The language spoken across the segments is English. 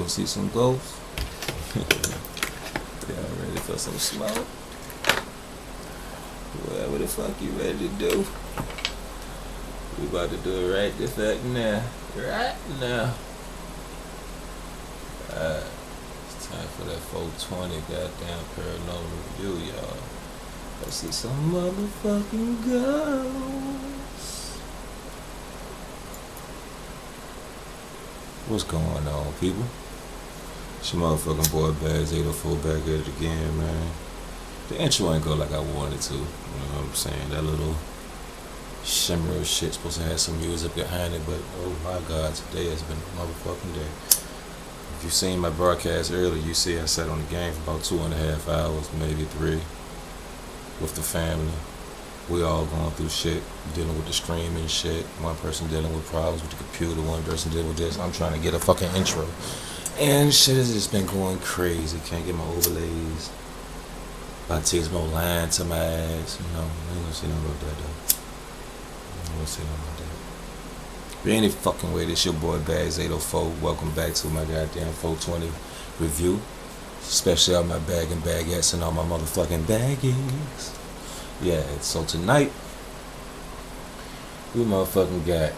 wanna see some ghosts? Y'all ready for some smoke? Whatever the fuck you ready to do, we about to do it right the fuck now. Right now. Alright. It's time for that 420 goddamn paranormal review, y'all. Let's see some motherfucking ghosts. What's going on, people? It's your motherfucking boy Bags 804 back at it again, man. The intro ain't go like I wanted to. You know what I'm saying? That little shimmer of shit supposed to have some music behind it, but oh my god, today has been a motherfucking day. If you seen my broadcast earlier, you see I sat on the game for about 2.5 hours, maybe 3, with the family. We all going through shit, dealing with the streaming shit. One person dealing with problems with the computer, one person dealing with this. I'm trying to get a fucking intro. And shit has just been going crazy. Can't get my overlays. About to take some more line to my ass. You know, I ain't gonna say nothing about that though. I ain't gonna say nothing about that. But any fucking way, this your boy Bags 804. Welcome back to my goddamn 420 review. Especially all my bag and baguettes and all my motherfucking baggies. Yeah, so tonight we motherfucking got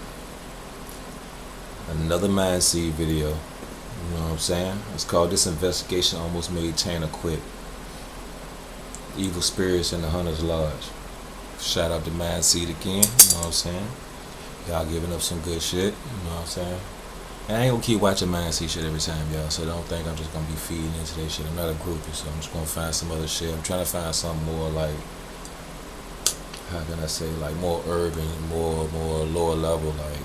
another Mind Seed video. You know what I'm saying? It's called This Investigation Almost Made Tanner Quit. Evil Spirits in the Hunter's Lodge. Shout out to Mind Seed again, you know what I'm saying? Y'all giving up some good shit, you know what I'm saying? And I ain't gonna keep watching Mind Seed shit every time, y'all, so don't think I'm just gonna be feeding into that shit. I'm not a groupie, so I'm just gonna find some other shit. I'm trying to find something more like, how can I say, like more urban, more lower level, like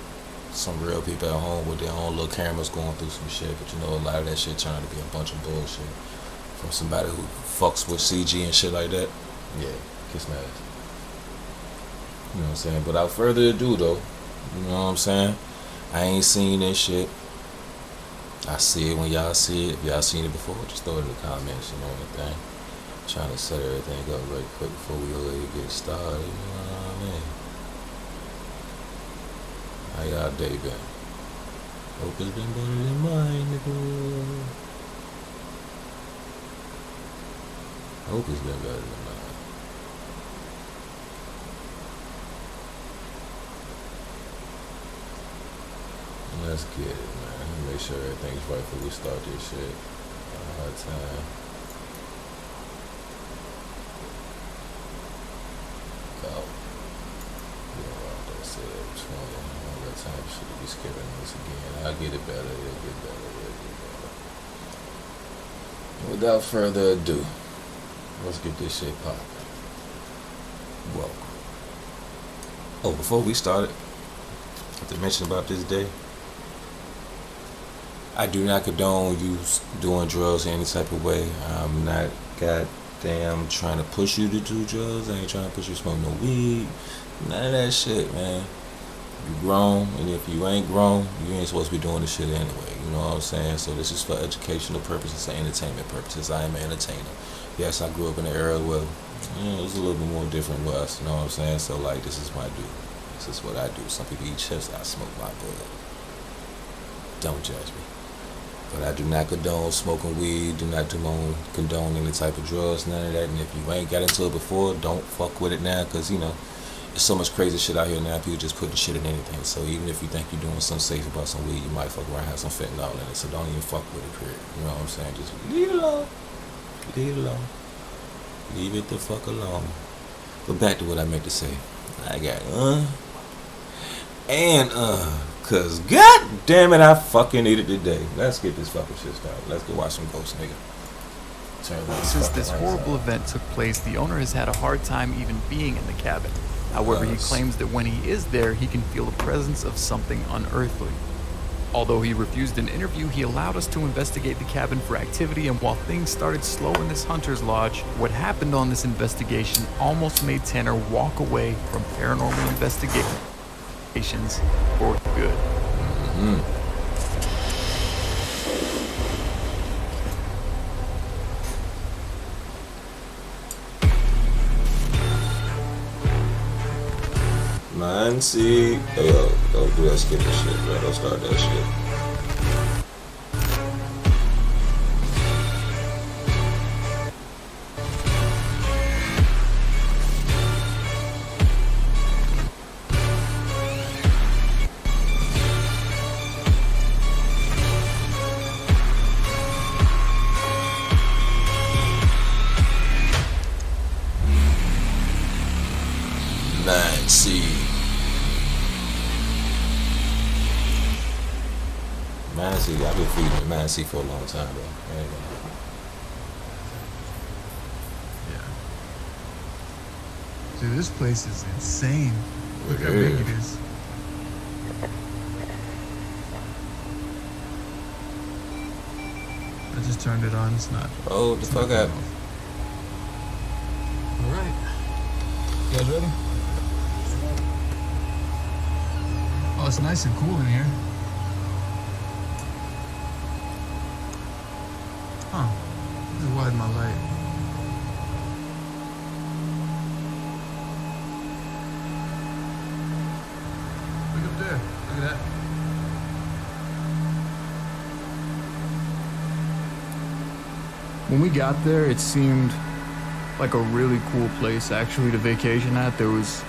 some real people at home with their own little cameras going through some shit. But you know, a lot of that shit trying to be a bunch of bullshit from somebody who fucks with CG and shit like that. Yeah, kiss my ass. You know what I'm saying? But without further ado though, you know what I'm saying? I ain't seen this shit. I see it when y'all see it. If y'all seen it before, just throw it in the comments, you know anything. Trying to set everything up right quick before we really get started, you know what I mean? How y'all day been? Hope it's been better than mine, nigga. Hope it's been better than mine. Let's get it, man. Make sure everything's right before we start this shit. All the time. Go. You know what I said, which one? All that time shit to be skipping this again. I'll get it better, it'll get better, it'll get better. Without further ado, let's get this shit popping. Welcome. Oh, before we started, I have to mention about this day. I do not condone you doing drugs in any type of way. I'm not goddamn trying to push you to do drugs. I ain't trying to push you to smoke no weed. None of that shit, man. You grown, and if you ain't grown, you ain't supposed to be doing this shit anyway. You know what I'm saying? So this is for educational purposes and entertainment purposes. I am an entertainer. Yes, I grew up in an era where it was a little bit more different with us. You know what I'm saying? So like, this is what I do. This is what I do. Some people eat chips. I smoke my bud. Don't judge me. But I do not condone smoking weed, do not condone any type of drugs, none of that. And if you ain't got into it before, don't fuck with it now, because, you know, there's so much crazy shit out here now, people just putting shit in anything. So even if you think you're doing something safe about some weed, you might fuck around and have some fentanyl in it. So don't even fuck with it, period. You know what I'm saying? Just leave it alone. Leave it alone. Leave it the fuck alone. But back to what I meant to say. I got cause god damn it, I fucking need it today. Let's get this fucking shit started. Let's go watch some ghosts, nigga. Since this horrible event took place, the owner has had a hard time even being in the cabin. However, he claims that when he is there, he can feel the presence of something unearthly. Although he refused an interview, he allowed us to investigate the cabin for activity, and while things started slow in this hunter's lodge, what happened on this investigation almost made Tanner walk away from paranormal investigations for good. Mind Seed. Hey, yo, don't do that skipping shit, bro. Don't start that shit. Manatee, I've been feeding the Manatee for a long time, bro. Yeah. Dude, this place is insane. Look how big it is. I just turned it on. It's not. Oh, the fuck up. All right. You guys ready? Oh, it's nice and cool in here. Huh. Let me widen my light. Look up there. Look at that. When we got there, it seemed like a really cool place actually to vacation at. There was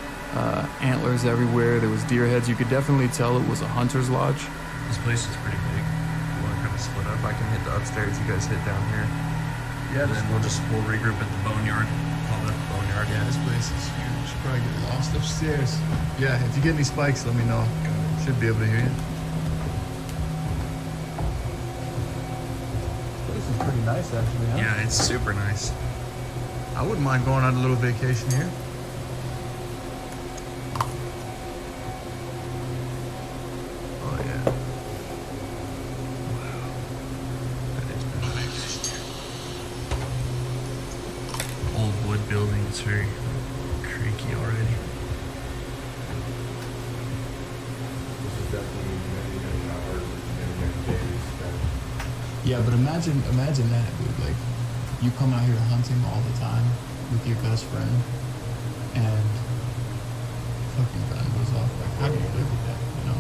antlers everywhere. There was deer heads. You could definitely tell it was a hunter's lodge. This place is pretty big. We want to kind of split up. I can hit the upstairs. You guys hit down here. Yeah, And then we'll regroup at the boneyard. Call it boneyard. yeah, this place is huge. You should probably get lost upstairs. Yeah, if you get any spikes, let me know. Should be able to hear you. This is pretty nice, actually, huh? Yeah, it's super nice. I wouldn't mind going on a little vacation here. Oh, yeah. Wow. That is pretty nice. Old wood building. It's very creaky already. Yeah, but imagine that, dude. Like, you come out here hunting all the time with your best friend, and fucking gun goes off. Like, how do you live with that, you know?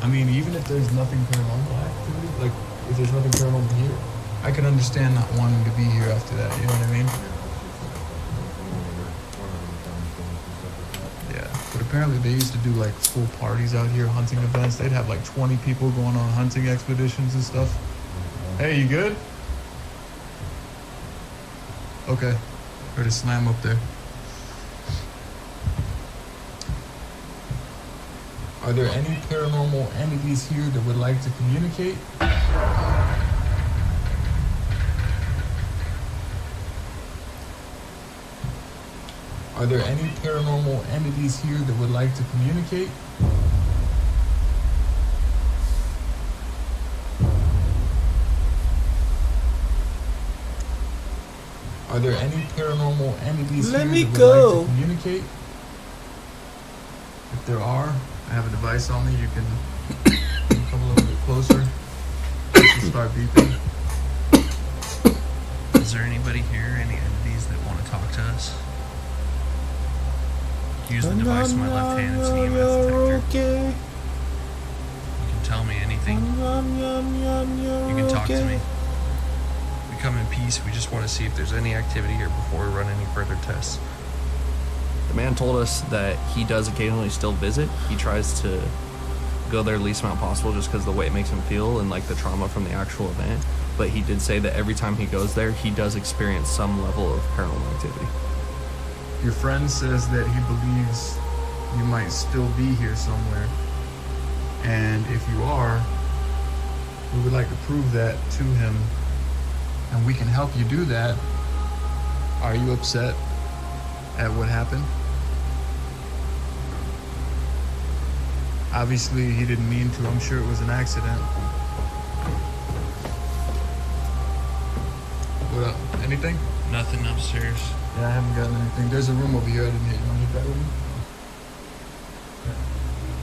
I mean, even if there's nothing paranormal activity, like, if there's nothing paranormal here, I can understand not wanting to be here after that, you know what I mean? Yeah, but apparently they used to do, like, full parties out here, hunting events. They'd have, like, 20 people going on hunting expeditions and stuff. Hey, you good? Okay. Heard a slam up there. Are there any paranormal entities here that would like to communicate? Are there any paranormal entities here that would like to communicate? Are there any paranormal entities Let here me that would go. like to communicate? If there are, I have a device on me. You can come a little bit closer. You can start beeping. Is there anybody here, any entities that want to talk to us? Use the device in my left hand. It's an EMF detector. You can tell me anything. You can talk to me. We come in peace. We just want to see if there's any activity here before we run any further tests. The man told us that he does occasionally still visit. He tries to go there the least amount possible just because of the way it makes him feel and like the trauma from the actual event. But he did say that every time he goes there, he does experience some level of paranormal activity. Your friend says that he believes you might still be here somewhere. And if you are, we would like to prove that to him. And we can help you do that. Are you upset at what happened? Obviously, he didn't mean to. I'm sure it was an accident. What up? Anything? Nothing upstairs. Yeah, I haven't gotten anything. There's a room over here I didn't hit. You want to hit that room?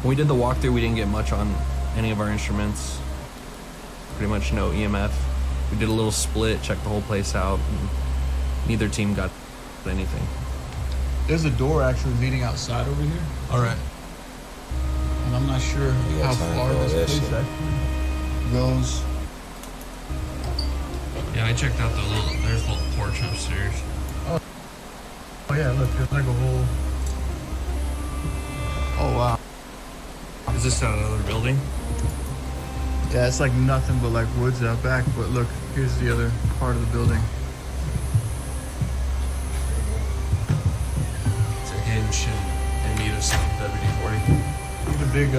When we did the walkthrough, we didn't get much on any of our instruments. Pretty much no EMF. We did a little split, checked the whole place out, and neither team got anything. There's a door actually leading outside over here. All right. And I'm not sure Yeah, how time far for all this that place shit. actually goes. Yeah, I checked out there's a little porch upstairs. Oh yeah, look, there's like a whole. Oh wow. Is this another building? Yeah, it's like nothing but like woods out back. But look, here's the other part of the building. It's a hinge and need a WD-40. Need a big,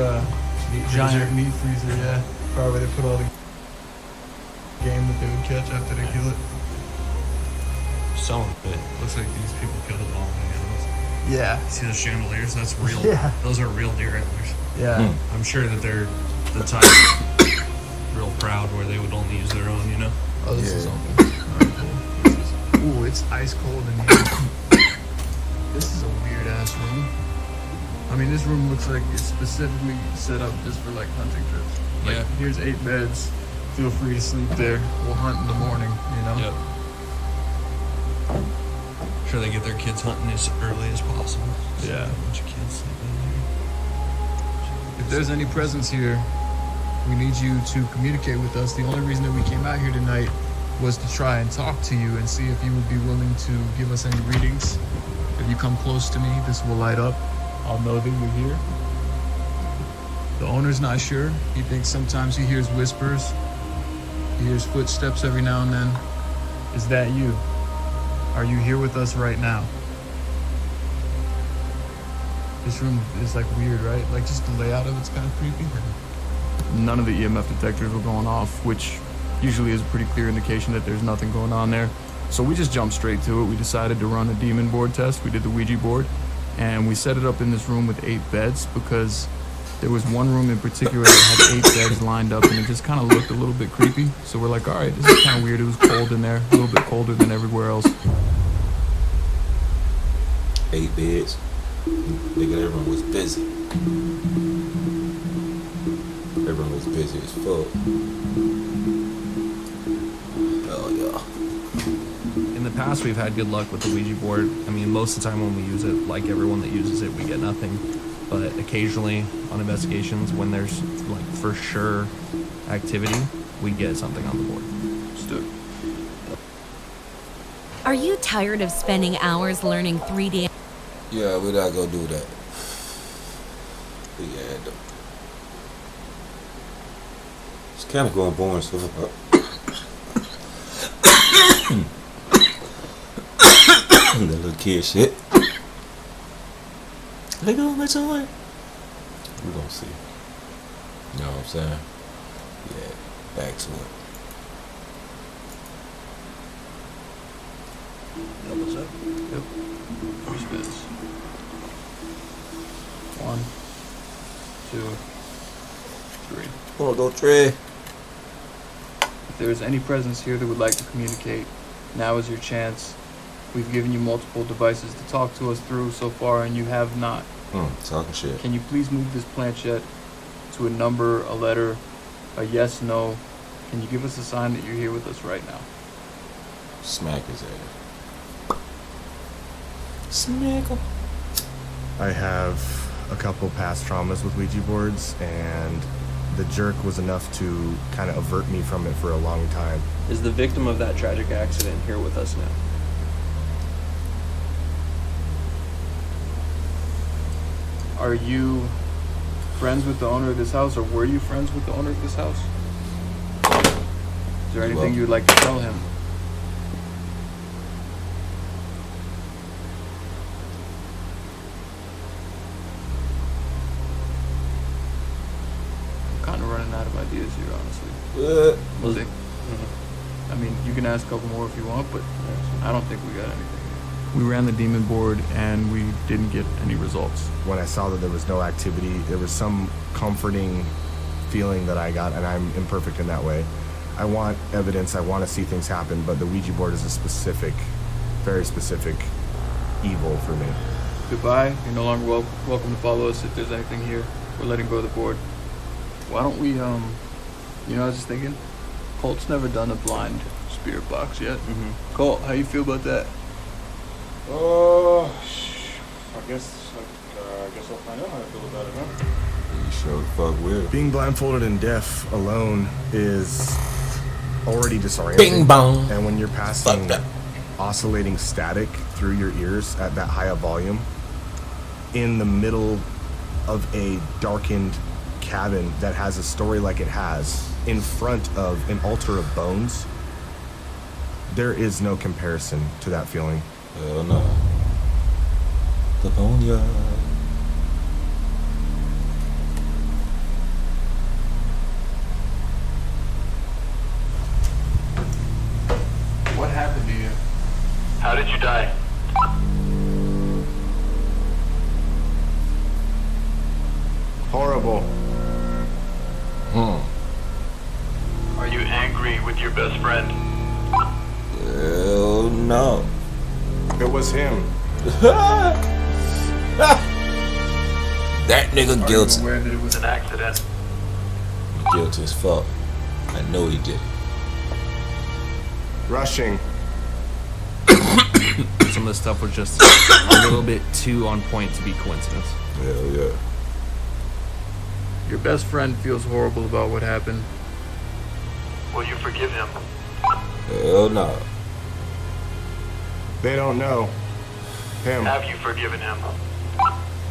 Meat giant freezer. meat freezer. Yeah. Probably where they put all the game that they would catch after they kill it. Some of it looks like these people killed it all. Yeah. See those chandeliers? That's real. Yeah. Those are real deer antlers. Yeah. I'm sure that they're the type real proud where they would only use their own, you know? Oh, this is open. Alright, cool. Ooh, it's ice cold in here. This is a weird ass room. I mean, this room looks like it's specifically set up just for like hunting trips. Like, Yeah. here's 8 beds. Feel free to sleep there. We'll hunt in the morning, you know? Yep. Sure they get their kids hunting as early as possible. Yeah. A bunch of kids sleeping in there. If there's any presence here, we need you to communicate with us. The only reason that we came out here tonight was to try and talk to you and see if you would be willing to give us any readings. If you come close to me, this will light up. I'll know that you're here. The owner's not sure. He thinks sometimes he hears whispers. He hears footsteps every now and then. Is that you? Are you here with us right now? This room is like weird, right? Like just the layout of it's kind of creepy. None of the EMF detectors were going off, which usually is a pretty clear indication that there's nothing going on there. So we just jumped straight to it. We decided to run a demon board test. We did the Ouija board, and we set it up in this room with 8 beds because there was one room in particular that had 8 beds lined up, and it just kind of looked a little bit creepy. So we're like, all right, this is kind of weird. It was cold in there, a little bit colder than everywhere else. 8 beds. Nigga, everyone was busy. Everyone was busy as fuck. Hell yeah. In the past, we've had good luck with the Ouija board. I mean, most of the time when we use it, like everyone that uses it, we get nothing. But occasionally on investigations, when there's like for sure activity, we get something on the board. Stood. Are you tired of spending hours learning 3D? Yeah, we're not gonna do that. Yeah, it's kind of going boring so far. That little kid shit. Let go of my toy. We're gonna see. You know what I'm saying? Yeah, back to it. Doubles up. Yep. 3 spins. 1, 2, 3. Oh, go Trey. If there is any presence here that would like to communicate, now is your chance. We've given you multiple devices to talk to us through so far, and you have not. Talking shit. Can you please move this planchette to a number, a letter, a yes, no? Can you give us a sign that you're here with us right now? Smack his ass. Smack him. I have a couple past traumas with Ouija boards, and the jerk was enough to kind of avert me from it for a long time. Is the victim of that tragic accident here with us now? Are you friends with the owner of this house, or were you friends with the owner of this house? Is there anything you'd like to tell him? I'm kind of running out of ideas here, honestly. Was it? I mean, you can ask a couple more if you want, but I don't think we got anything. We ran the demon board and we didn't get any results. When I saw that there was no activity, there was some comforting feeling that I got, and I'm imperfect in that way. I want evidence, I want to see things happen, but the Ouija board is a specific, very specific evil for me. Goodbye. You're no longer welcome to follow us if there's anything here. We're letting go of the board. Why don't we, I was just thinking, Colt's never done a blind spirit box yet. Colt, how you feel about that? I guess I'll find out how I feel about it, huh? You sure the fuck will. Being blindfolded and deaf alone is already disorienting. Bing bong. And when you're passing Fuck that. oscillating static through your ears at that high a volume in the middle of a darkened cabin that has a story like it has in front of an altar of bones, there is no comparison to that feeling. Hell no. The boneyard. die? Horrible. Are you angry with your best friend? Hell no. It was him. That nigga Are guilty. you aware that it was An accident. Guilty as fuck. I know he did. Rushing. Some of the stuff was just a little bit too on point to be coincidence. Hell yeah. your best friend feels horrible about what happened. Will you forgive him? Hell no. They don't know. Him. Have you forgiven him?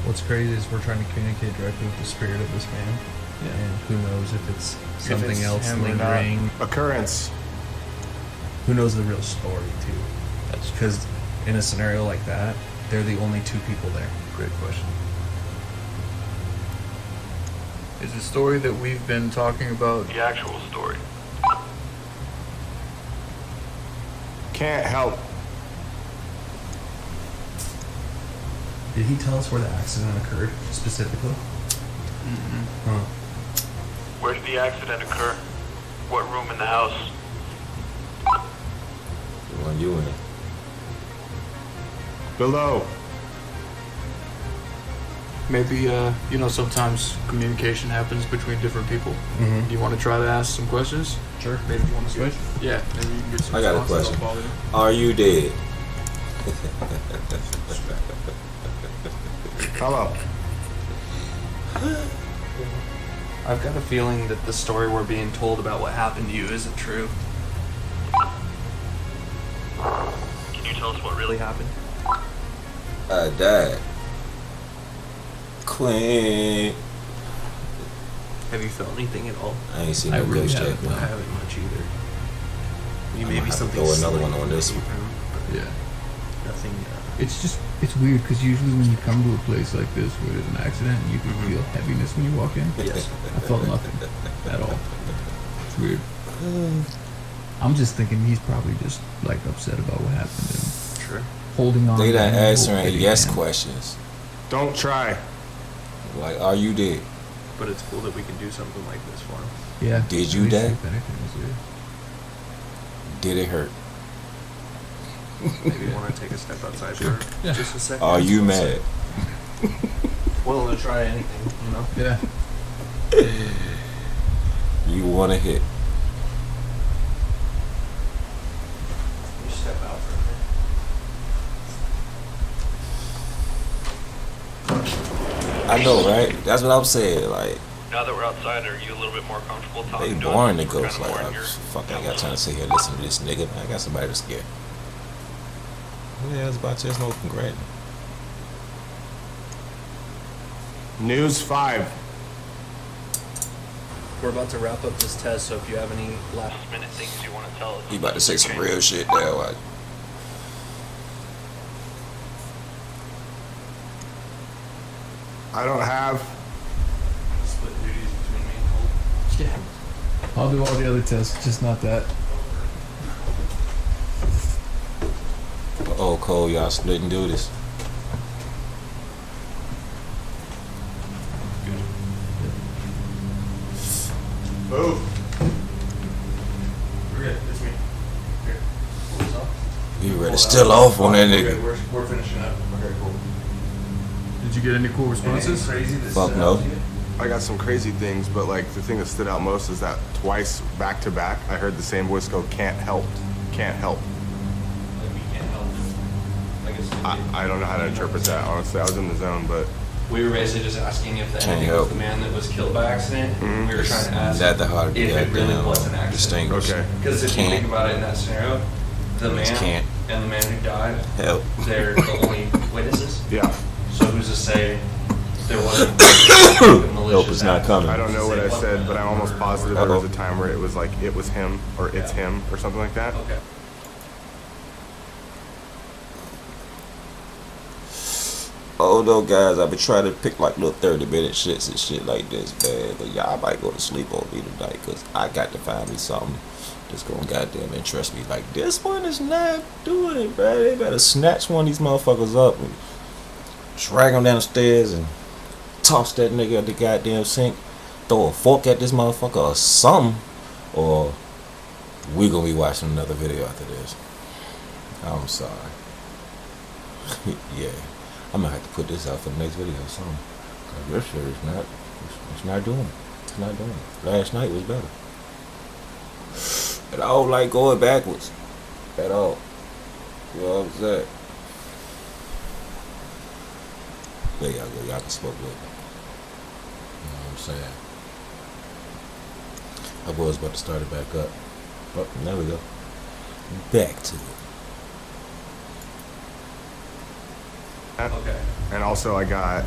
What's crazy is we're trying to communicate directly with the spirit of this man. And who knows if it's something it's else him or not. lingering. Occurrence. Who knows the real story, too? That's Because in a scenario like that, they're the only two people there. great question. Is the story that we've been talking about The actual story. Can't help. Did he tell us where the accident occurred specifically? Huh. Where did the accident occur? What room in the house? The one you in. Below. maybe sometimes communication happens between different people. Mm-hmm. Do you want to try to ask some questions? Sure. Maybe you want to switch? Yeah, maybe you can get some I got a responses. question. I'll follow you. Are you dead? Hello. I've got a feeling that the story we're being told about what happened to you isn't true. Can you tell us what really happened? I died. Queen. Have you felt anything at all? I ain't seen I no really ghost haven't, check, no. man. I haven't much either. You I'm maybe gonna have to something throw another slight one on this in one. the room, but Yeah. nothing. It's weird because usually when you come to a place like this where there's an accident, you can feel heaviness when you walk in. Yes. I felt nothing at all. It's weird. I'm just thinking he's probably just like upset about what happened and Sure. holding on. They to done any hope answering that he yes can. questions. Don't try. Like, are you dead? But it's cool that we can do something like this for him. Yeah. Did at you least die? if anything was weird. Did it hurt? Maybe want to take a step outside for just a second. Are you mad? Willing to try anything, you know? Yeah. You want to hit? You step out for a minute. I know, right? That's what I'm saying. Like, Now that we're outside, are you a little bit more comfortable they talking to boring us? the We're ghosts. kinda Like, more I'm in your fuck, I got time to sit here and listen to this nigga. I got somebody to scare. Yeah, it's about just no congrats. News 5. We're about to wrap up this test, so if you have any last minute things you want to tell us. You about to say some real shit there, like. I don't have. split duties between me and Hope. Yeah. I'll do all the other tests, just not that. Oh, Cole, y'all didn't do this. Move. We're good. It's me. Here. Pull this off. You ready? Still off on that We're nigga. good. We're finishing up. Okay, cool. Did you get any cool responses? Crazy that Fuck stood no. out to you? I got some crazy things, but like the thing that stood out most is that twice back to back, I heard the same voice go, "Can't help, can't help." Like, we can't help. Like it's, I don't know how to interpret that. Honestly, I was in the zone, but we were basically just asking if Can't anything help. was the man that was killed by accident. Mhm. We were trying to ask That the hard to if it really goddamn was an accident. distinguish. okay. Because if you Can't. think about it in that scenario, the It's man can't. and the man who died, Help. they're the only witnesses. Yeah, So who's to say there wasn't Help is not coming. I don't know what I said, but I'm almost positive there was Uh-oh. a time where it was like it was him or it's Yeah. him or something like that. Oh no, guys, I've been trying to pick like little 30-minute shits and shit like this, man. But y'all might go to sleep on me tonight, cause I got to find me something that's gonna goddamn interest me. Like this one is not doing it, bro. They better snatch one of these motherfuckers up and drag him downstairs and toss that nigga at the goddamn sink. Throw a fork at this motherfucker or something, or we gonna be watching another video after this. I'm sorry. Yeah, I'm gonna have to put this out for the next video or something. Cause this shit is not, it's not doing it. It's not doing it. Last night was better. And I don't like going backwards at all. You know what I'm saying? There y'all go. Y'all can smoke with it. You know what I'm saying? I was about to start it back up. Oh, there we go. Back to it. Okay. And also I got,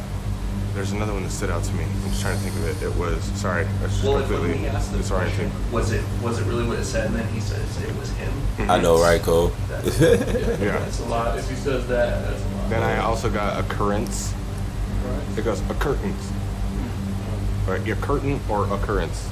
there's another one that stood out to me. I'm just trying to think of it. It was, sorry, I just completely disoriented. Was it really what it said? And then he says it was him. I know, right, Cole? Yeah. That's a lot. If he says that, that's a lot. Then I also got occurrence. It goes occurrence. Right, your curtain or occurrence.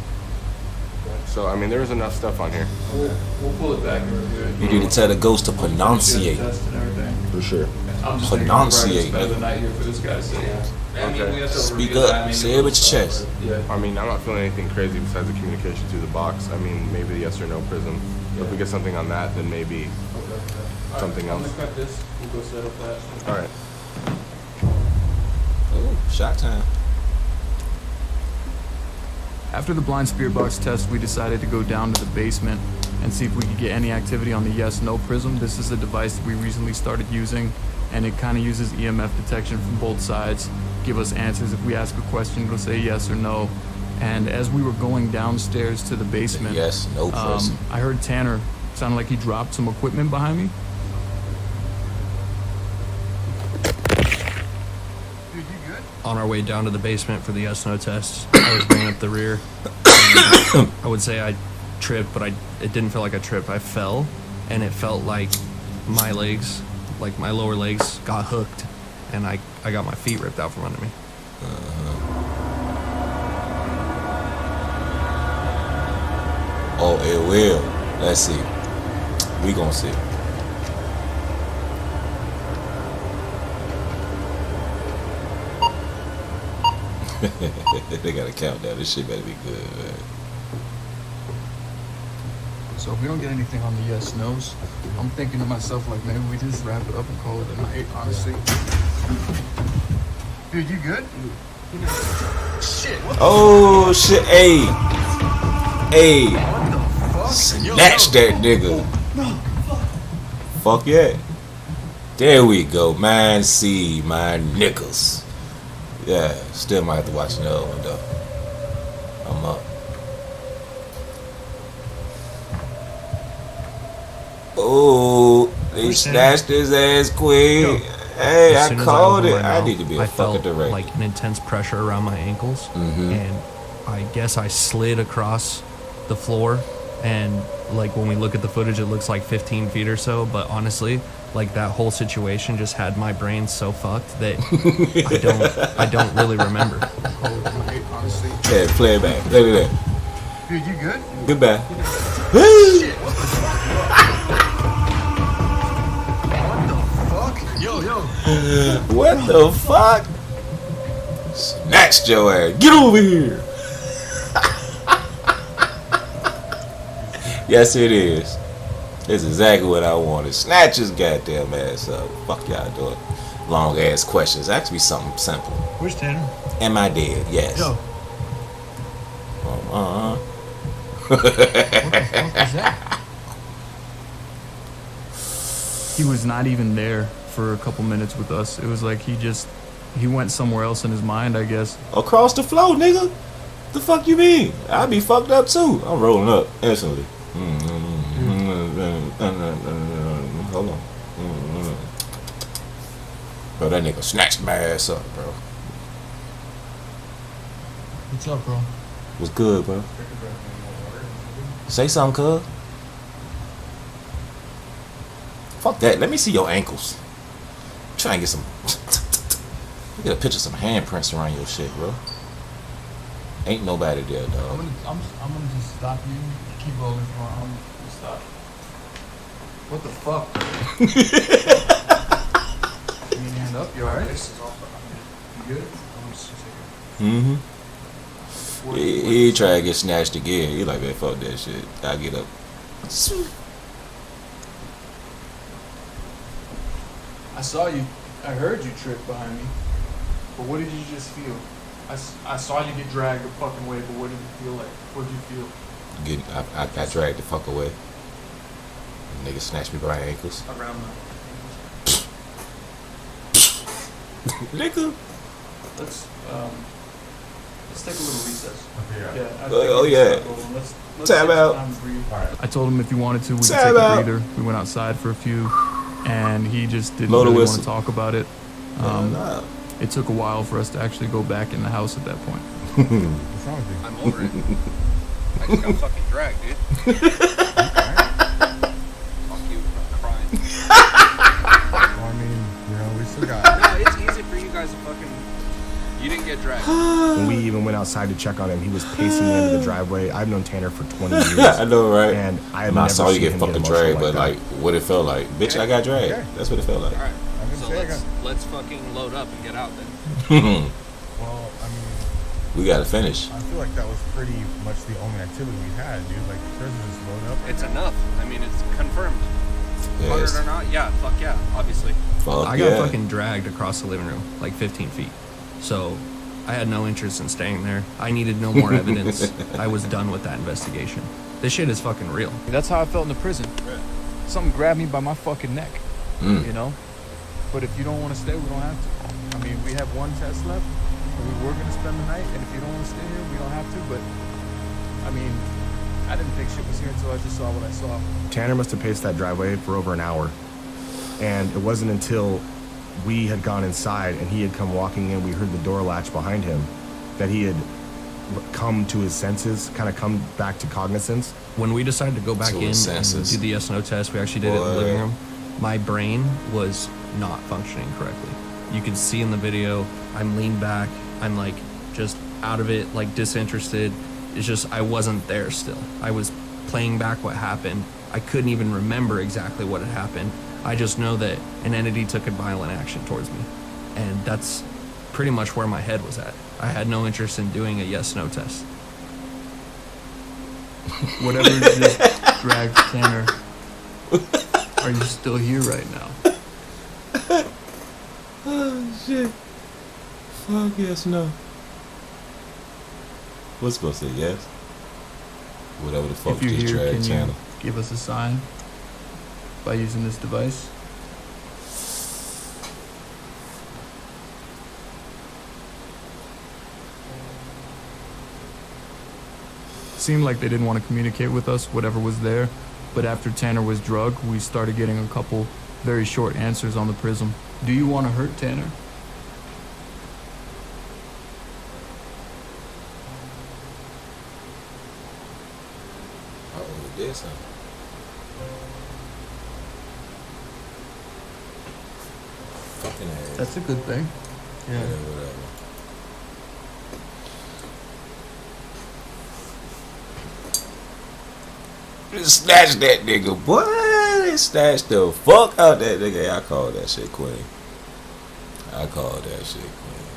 So, I mean, there was enough stuff on here. We'll pull it back and review it. You need to tell the ghost to pronunciate. Test and everything. For sure. I'm just Pronunciate, spend the night here for this guy. So yeah. I mean, we have to Speak review that, up. maybe Say it with your we'll- chest. Yeah. I mean, I'm not feeling anything crazy besides the communication through the box. I mean, maybe the yes or no prism. If we get something on that, then maybe Okay. something I'm else. gonna cut this. We'll go set up that. All right. Oh, shot time. After the blind spirit box test, we decided to go down to the basement and see if we could get any activity on the yes/no prism. This is a device that we recently started using, and it kind of uses EMF detection from both sides. Give us answers. If we ask a question, it'll say yes or no. And as we were going downstairs to the basement, Yes, no prism. I heard Tanner sounded like he dropped some equipment behind me. On our way down to the basement for the yes/no test, I was bringing up the rear. I would say I tripped, but it didn't feel like a trip. I fell, and it felt like my legs, like my lower legs, got hooked, and I got my feet ripped out from under me. Oh, it will. Let's see. We gonna see. They got a countdown. This shit better be good, man. So if we don't get anything on the yes/nos, I'm thinking to myself, like, maybe we just wrap it up and call it a night, honestly. Dude, you good? Shit. Oh shit! Hey, snatch that nigga! Fuck yeah! There we go, man. See my niggas. Yeah, still might have to watch another one though. I'm up. Oh, they snatched his ass quick. Hey, As I soon as called opened it. my I mouth, need to be a I fucking felt director. like an intense pressure around my ankles, and I guess I slid across the floor. And like when we look at the footage, it looks like 15 feet or so. But honestly, like that whole situation just had my brain so fucked that I don't really remember. Call it a night, honestly. Yeah, play it back. Look at that. Dude, you good? Goodbye. Fuck. Yo. What the fuck? Snatched your ass. Get over here. Yes, it is. It's exactly what I wanted. Snatch his goddamn ass up. Fuck y'all doing long ass questions. Ask me something simple. Where's Tanner? Am I dead? Yes. Yo. What the fuck was that? He was not even there for a couple minutes with us. It was like he went somewhere else in his mind, I guess. Across the floor, nigga. The fuck you mean? I'd be fucked up too. I'm rolling up instantly. Hold on. Bro, that nigga snatched my ass up, bro. What's up, bro? What's good, bro? Say something, cuz. Fuck that. Let me see your ankles. Try and get some. You got a picture of some handprints around your shit, bro. Ain't nobody there, I'm dog. gonna just stop you. Keep rolling for I'm gonna stop. What the fuck? You need hand up? You alright? You good? Mm-hmm. He try to get snatched again. He like, man, fuck that shit. I get up. I saw you. I heard you trip behind me. But what did you just feel? I saw you get dragged the fucking way, but what did it feel like? What did you feel? I got dragged the fuck away. Nigga snatched me by my ankles. Around Nigga. Let's take a little recess. Okay, Yeah. Oh, yeah. Let's Time take out. some time to breathe. I told him if he wanted to, we could Time take a out. breather. We went outside for a few, and he just didn't Blow the really want whistle. to talk about it. Nah. It took a while for us to actually go back in the house at that point. What's wrong with you? I'm over it. I just got fucking dragged, dude. Fuck you, I'm crying. Well, I mean, you know, we still got. No, it's easy for you guys to fucking. You didn't get dragged. When we even went outside to check on him, he was pacing the end of the driveway. I've known Tanner for 20 years. I know, right? And I have I never saw you seen get him fucking emotional dragged, but that. like, what it felt like. Bitch, I got dragged. Okay. That's what it felt like. Alright, I'm gonna so say I got. let's fucking load up and get out then. Well, I mean, We gotta finish. I feel like that was pretty much the only activity we had, dude. Like, there's just load up. It's enough. I mean, it's confirmed. Yes. Murdered or not, yeah, fuck yeah, obviously. Fuck Oh, yeah. Uh, I got fucking dragged across the living room, like 15 feet. So I had no interest in staying there. I needed no more evidence. I was done with that investigation. This shit is fucking real. That's how I felt in the prison. Something grabbed me by my fucking neck, Mm. you know? But if you don't want to stay, we don't have to. I mean, we have one test left, and we were going to spend the night, and if you don't want to stay here, we don't have to, but, I mean, I didn't think shit was here until I just saw what I saw. Tanner must have paced that driveway for over an hour. And it wasn't until we had gone inside and he had come walking in, we heard the door latch behind him, that he had come to his senses, kind of come back to cognizance. When we decided to go back To in his and senses. do the yes/no test, we actually did it in the Boy. living room. My brain was not functioning correctly. You can see in the video, I'm leaned back. I'm like just out of it, like disinterested. It's just I wasn't there still. I was playing back what happened. I couldn't even remember exactly what had happened. I just know that an entity took a violent action towards me. And that's pretty much where my head was at. I had no interest in doing a yes/no test. Whatever just dragged Tanner, are you still here right now? Oh shit. Fuck yes, no. What's supposed to say yes? Whatever the fuck If you're just here, dragged can you channel. give us a sign by using this device? Seemed like they didn't want to communicate with us, whatever was there. But after Tanner was drugged, we started getting a couple very short answers on the prism. Do you want to hurt Tanner? Oh, we did something. Fucking ass. That's a good thing. Yeah, whatever. Just snatch that nigga, boy. Snatch the fuck out that nigga. I call that shit queen. I call that shit queen.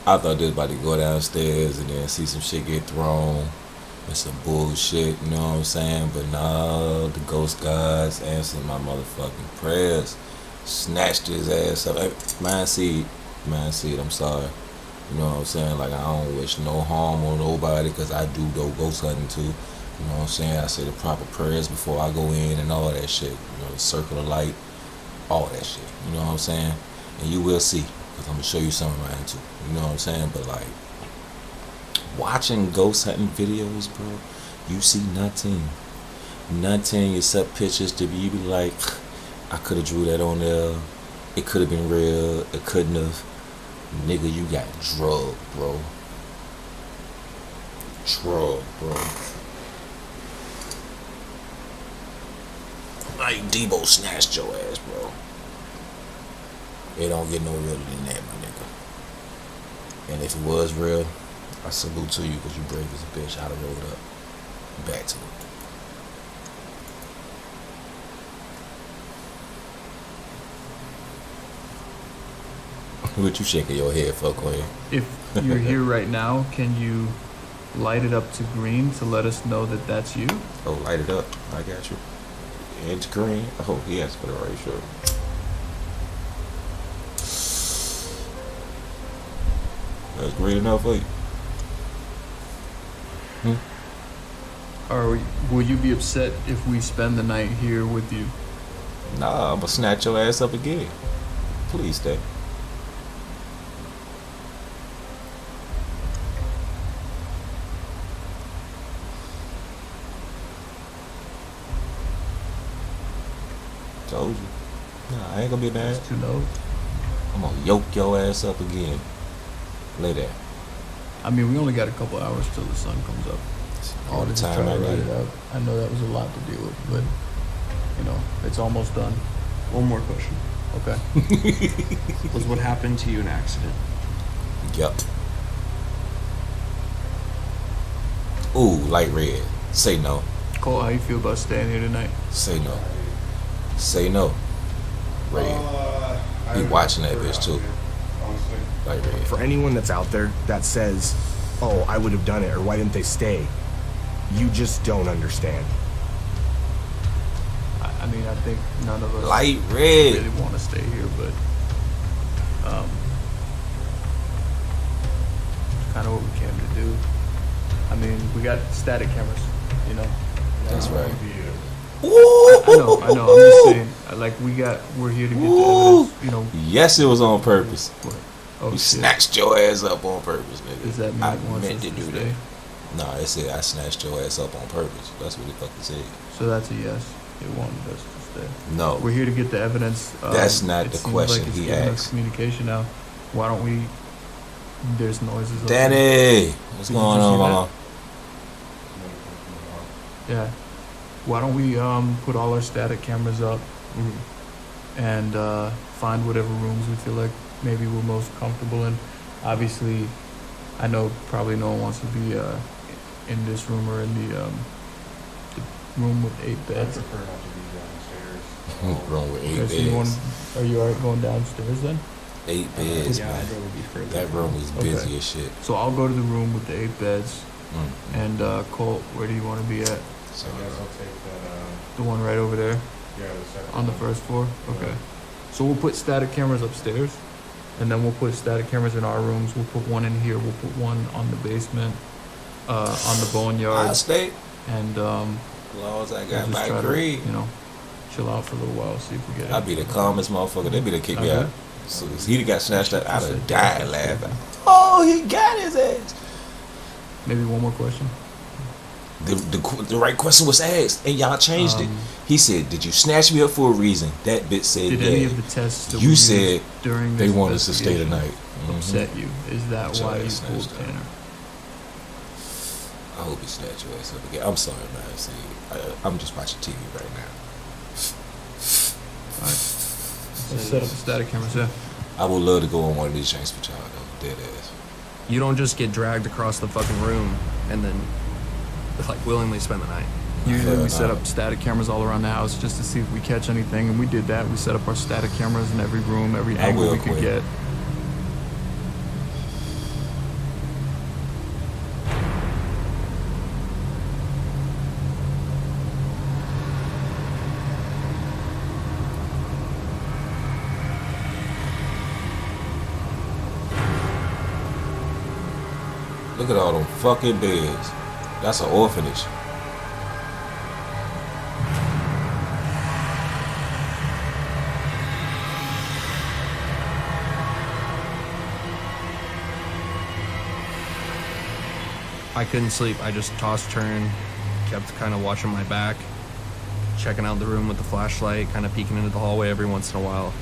I thought they was about to go downstairs and then see some shit get thrown and some bullshit, you know what I'm saying? But no, the ghost gods answered my motherfucking prayers. Snatched his ass up. Hey, man, seed, I'm sorry. You know what I'm saying? Like, I don't wish no harm on nobody because I do ghost hunting too. You know what I'm saying? I say the proper prayers before I go in and all that shit. You know, the circle of light, all that shit. You know what I'm saying? And you will see, because I'm going to show you something right into. You know what I'm saying? But like, watching ghost hunting videos, bro, you see nothing. Nothing except pictures to be like, I could have drew that on there. It could have been real. It couldn't have. Nigga, you got drugged, bro. Drugged, bro. Like Debo snatched your ass, bro. It don't get no realer than that, my nigga. And if it was real, I salute to you because you brave as a bitch. I'd have rolled up. Back to it. What you shaking your head for, Queen? If you're here right now, can you light it up to green to let us know that that's you? Oh, light it up. I got you. It's green. Oh, he asked for the right shirt. That's green enough for you. Or will you be upset if we spend the night here with you? Nah, I'ma snatch your ass up again. Please stay. Told you. Nah, I ain't gonna be mad. Just 2 notes. I'm gonna yoke your ass up again. Lay there. I mean, we only got a couple hours till the sun comes up. All the Just time try I to ride need. it out. I know that was a lot to deal with, but it's almost done. One more question. Okay. Was what happened to you an accident? Yup. Ooh, light red. Say no. Cole, how you feel about staying here tonight? Say no. Say no. Red. He watching that bitch too. Honestly. Light red. For anyone that's out there that says, "Oh, I would have done it," or "Why didn't they stay?" You just don't understand. I mean, I think none of us Light red. really want to stay here, but it's kind of what we came to do. I mean, we got static cameras, That's right. I know. I'm just saying. We're here to get the evidence. Yes, it was on purpose. What? Oh, You shit. snatched your ass up on purpose, nigga. Does that mean I it wants meant us to to do stay? that. Nah, it said I snatched your ass up on purpose. That's what it fucking said. So that's a yes. It wanted us to stay. No. We're here to get the evidence. That's not it the seems question like it's he giving us asked. communication now. Why don't we? There's noises. up Danny, what's Did you going just on, see that? mama? there. Yeah. Why don't we put all our static cameras up and find whatever rooms we feel like maybe we're most comfortable in. Obviously, I know probably no one wants to be in this room or in the room with 8 I beds. prefer not to be downstairs. Wrong with 8 Okay, so beds. are you alright going downstairs then? 8 beds, Yeah, man. I'd rather be further. That room is busy Okay. as shit. So I'll go to the room with the 8 beds. And Colt, where do you want to be at? So, I guess I'll take that, The one right over there yeah, the second on the one. first floor? Okay. So we'll put static cameras upstairs, and then we'll put static cameras in our rooms. We'll put one in here. We'll put one on the basement, on the I boneyard, stay and as long as I we'll got just my try green. to, chill out for a little while, see if we get I'd be the calmest motherfucker. They be to kick me Okay. out. So if he'd got snatched up, I'd have That's died good. laughing. Oh, he got his ass. Maybe one more question. The right question was asked, and y'all changed it. Um, He said, "Did you snatch me up for a reason?" That bitch said, Did "Yeah." any of the tests that You we used said during they this want us to stay the investigation night. upset you? Is that So why I you snatched pulled up. Tanner? I hope he snatched your ass up again. I'm sorry, man. See, I'm just watching TV right now. Alright. Let's set up the static cameras, yeah. I would love to go on one of these drinks with y'all, though. Dead ass. You don't just get dragged across the fucking room and then willingly spend the night. Usually we Yeah, set nah. up static cameras all around the house just to see if we catch anything, and we did that. We set up our static cameras in every room, every I angle will we could quit. get. Look at all them fucking beds. That's an orphanage. I couldn't sleep. I just tossed, turned, kept kind of watching my back, checking out the room with the flashlight, kind of peeking into the hallway every once in a while.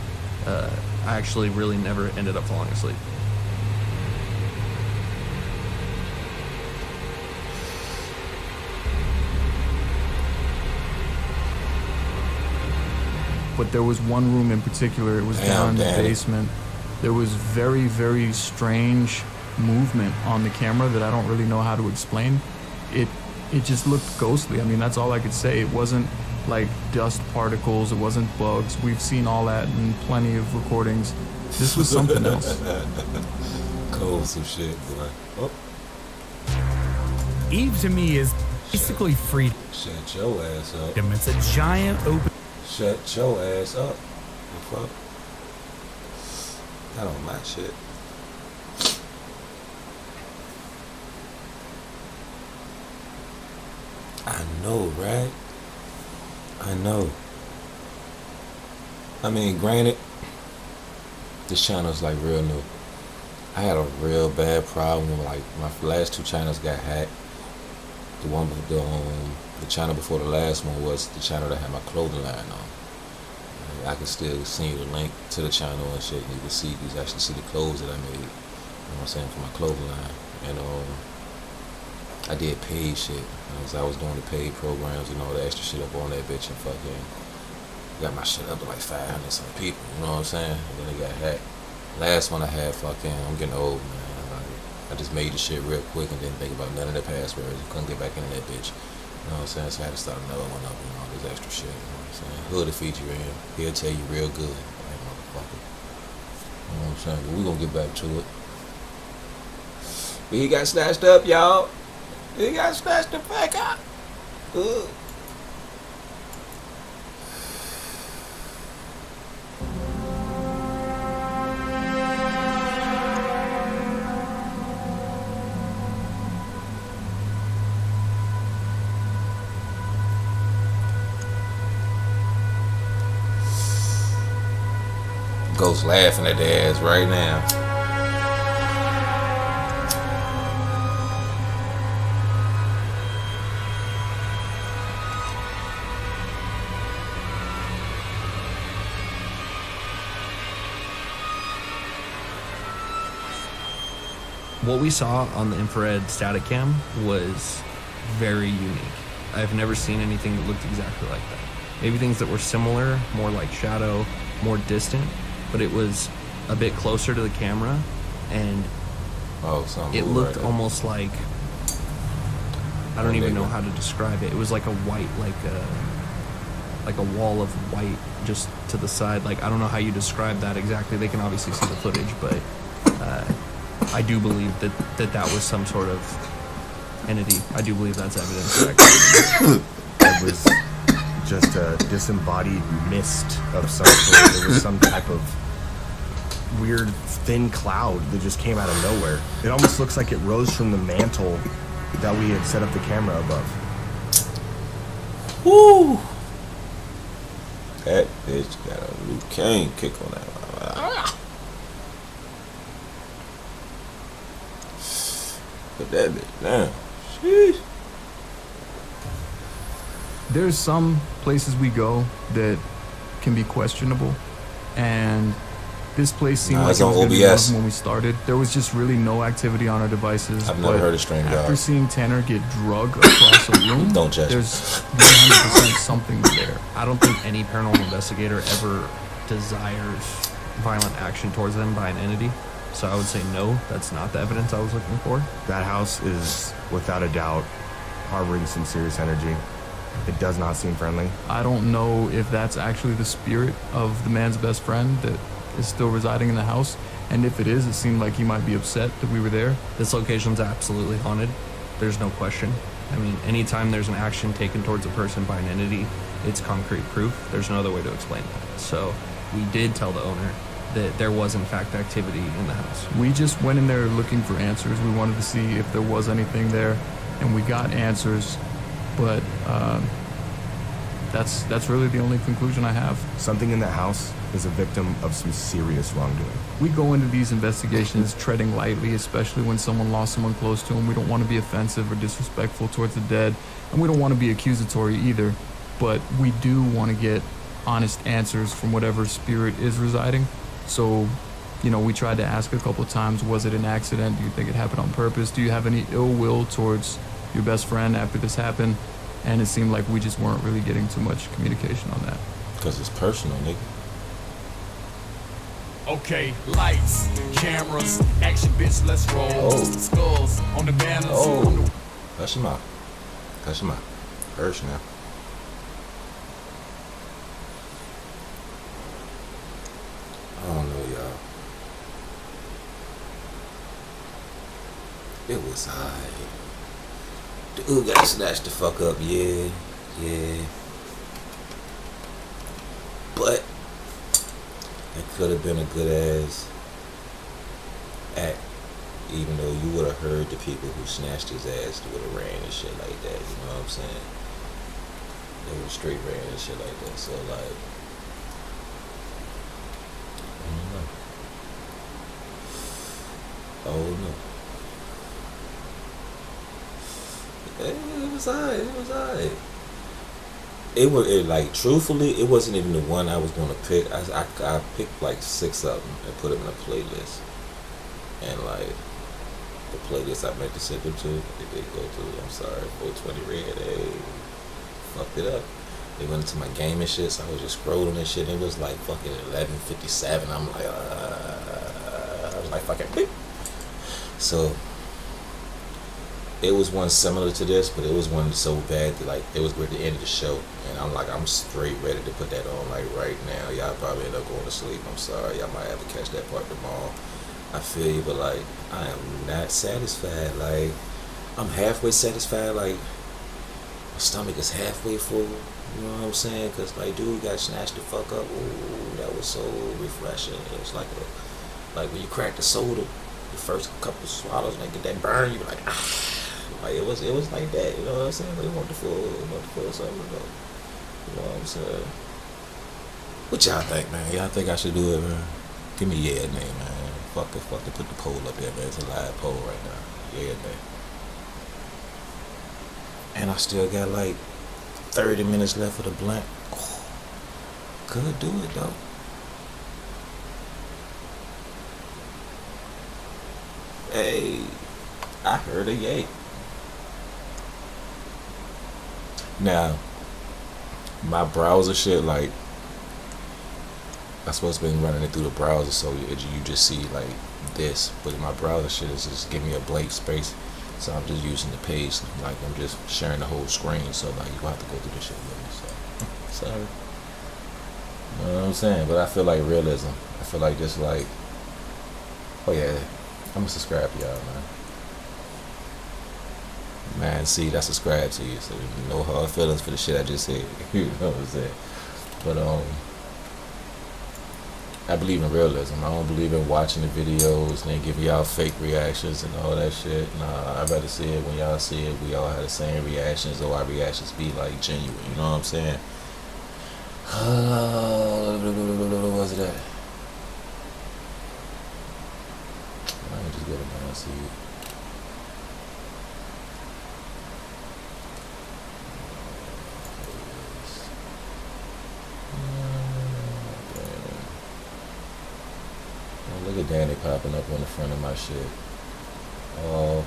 I actually really never ended up falling asleep. but there was one room in particular. It was down in the basement. There was very, very strange movement on the camera that I don't really know how to explain. It just looked ghostly. I mean, that's all I could say. It wasn't like dust particles. It wasn't bugs. We've seen all that in plenty of recordings. This was something else. Cold some shit, boy. Oh. Eve to me is basically freedom. Shut your ass up. It's a giant open. Shut your ass up. The fuck? That on my shit. I know, right? I know. I mean, granted, this channel's like real new. I had a real bad problem. Like my last 2 channels got hacked. The one, the channel before the last one was the channel that had my clothing line on. And I can still send you the link to the channel and shit. And you can see, you can actually see the clothes that I made. You know what I'm saying, for my clothing line. And I did paid shit. I was doing the paid programs and all the extra shit up on that bitch and fucking got my shit up to like 500 some people. You know what I'm saying? And then it got hacked. Last one I had fucking, I'm getting old, man. I just made the shit real quick and didn't think about none of the passwords. Couldn't get back into that bitch. You know what I'm saying? So I had to start another one up and all this extra shit. You know what I'm saying? Hood will feed you in. He'll tell you real good. Like, motherfucker. You know what I'm saying? But we gonna get back to it. But he got snatched up, y'all. He got snatched the fuck up. Ugh. Ghost laughing at their ass right now. What we saw on the infrared static cam was very unique. I've never seen anything that looked exactly like that. Maybe things that were similar, more like shadow, more distant, but it was a bit closer to the camera, and it looked almost like, I don't even know how to describe it. It was like a white, like a wall of white just to the side. Like, I don't know how you describe that exactly. They can obviously see the footage, but I do believe that was some sort of entity. I do believe that's evidence. It was just a disembodied mist of some sort. There was some type of weird thin cloud that just came out of nowhere. It almost looks like it rose from the mantle that we had set up the camera above. Woo! That bitch got a Liu Kang kick on that. Put that bitch down. Sheesh. There's some places we go that can be questionable, and this place seemed like it was going to be one when we started. There was just really no activity on our devices. I've never heard of string dog. After seeing Tanner get drugged across a room, don't judge. There's 100% something there. I don't think any paranormal investigator ever desires violent action towards them by an entity. So I would say no, that's not the evidence I was looking for. That house is, without a doubt, harboring some serious energy. It does not seem friendly. I don't know if that's actually the spirit of the man's best friend that is still residing in the house. And if it is, it seemed like he might be upset that we were there. This location's absolutely haunted. There's no question. I mean, anytime there's an action taken towards a person by an entity, it's concrete proof. There's no other way to explain that. So we did tell the owner that there was in fact activity in the house. We just went in there looking for answers. We wanted to see if there was anything there, and we got answers, but that's really the only conclusion I have. Something in that house is a victim of some serious wrongdoing. We go into these investigations treading lightly, especially when someone lost someone close to them. We don't want to be offensive or disrespectful towards the dead, and we don't want to be accusatory either, but we do want to get honest answers from whatever spirit is residing. So, you know, we tried to ask a couple of times, was it an accident? Do you think it happened on purpose? Do you have any ill will towards your best friend after this happened? And it seemed like we just weren't really getting too much communication on that. Cause it's personal, nigga. Okay, lights, cameras, action, bitch, let's roll. Oh. Skulls on the banners. Oh, hush him out. Hush him out. Hush now. I don't know, y'all. It was high. Dude got snatched the fuck up, yeah. But it could have been a good ass act, even though you would have heard the people who snatched his ass would have ran and shit like that. You know what I'm saying? They would straight ran and shit like that. So like, I don't know. Oh no. It was alright. It was alright. Like, truthfully, it wasn't even the one I was gonna pick. I picked like 6 of them and put them in a playlist. And like, the playlist I meant to send them to, they did go to. I'm sorry, 420 Red. They fucked it up. They went into my gaming shit, so I was just scrolling and shit. And it was like fucking 11:57. I'm like, I was like fucking beep. So it was one similar to this, but it was one so bad that like it was at the end of the show, and I'm straight ready to put that on like right now. Y'all probably end up going to sleep. I'm sorry, y'all might have to catch that part tomorrow. I feel you, but like I am not satisfied. Like I'm halfway satisfied. Like my stomach is halfway full. You know what I'm saying? Cause like dude got snatched the fuck up. Ooh, that was so refreshing. It was like when you crack the soda, the first couple swallows, and get that burn, you be like ah. Like it was like that, you know what I'm saying? Like, you want the full something though. You know what I'm saying? What y'all think, man? Y'all think I should do it, man? Give me yeah, name, man. Fuck it, put the poll up there, man. It's a live poll right now. Yeah, man. And I still got like 30 minutes left for the blank. Oh, could do it though. Hey, I heard a yay. Now, my browser shit, like, I'm supposed to be running it through the browser, so you just see, like, this. But my browser shit is just giving me a blank space, so I'm just using the page. Like, I'm just sharing the whole screen, so, like, you have to go through this shit with me, so. Sorry. You know what I'm saying? But I feel like realism. I feel like this, like, oh, yeah, I'm gonna subscribe to y'all, man. Man, see, I subscribe to you, so no hard feelings for the shit I just said. You know what I'm saying? But I believe in realism. I don't believe in watching the videos and then giving y'all fake reactions and all that shit. Nah, I'd rather see it when y'all see it. We all have the same reactions, or our reactions be like genuine. You know what I'm saying? What was it at? Let me just go to my see. Look at Danny popping up on the front of my shit. Oh.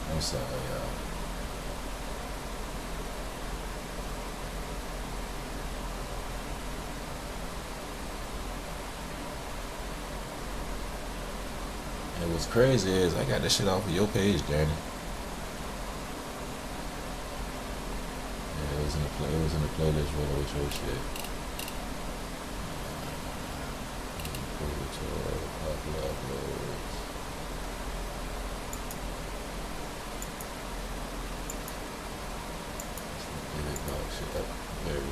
I'm sorry, y'all. And what's crazy is I got this shit off of your page, Danny. Yeah, it was in the playlist rolling with your shit. Popular uploads. Shit up, baby.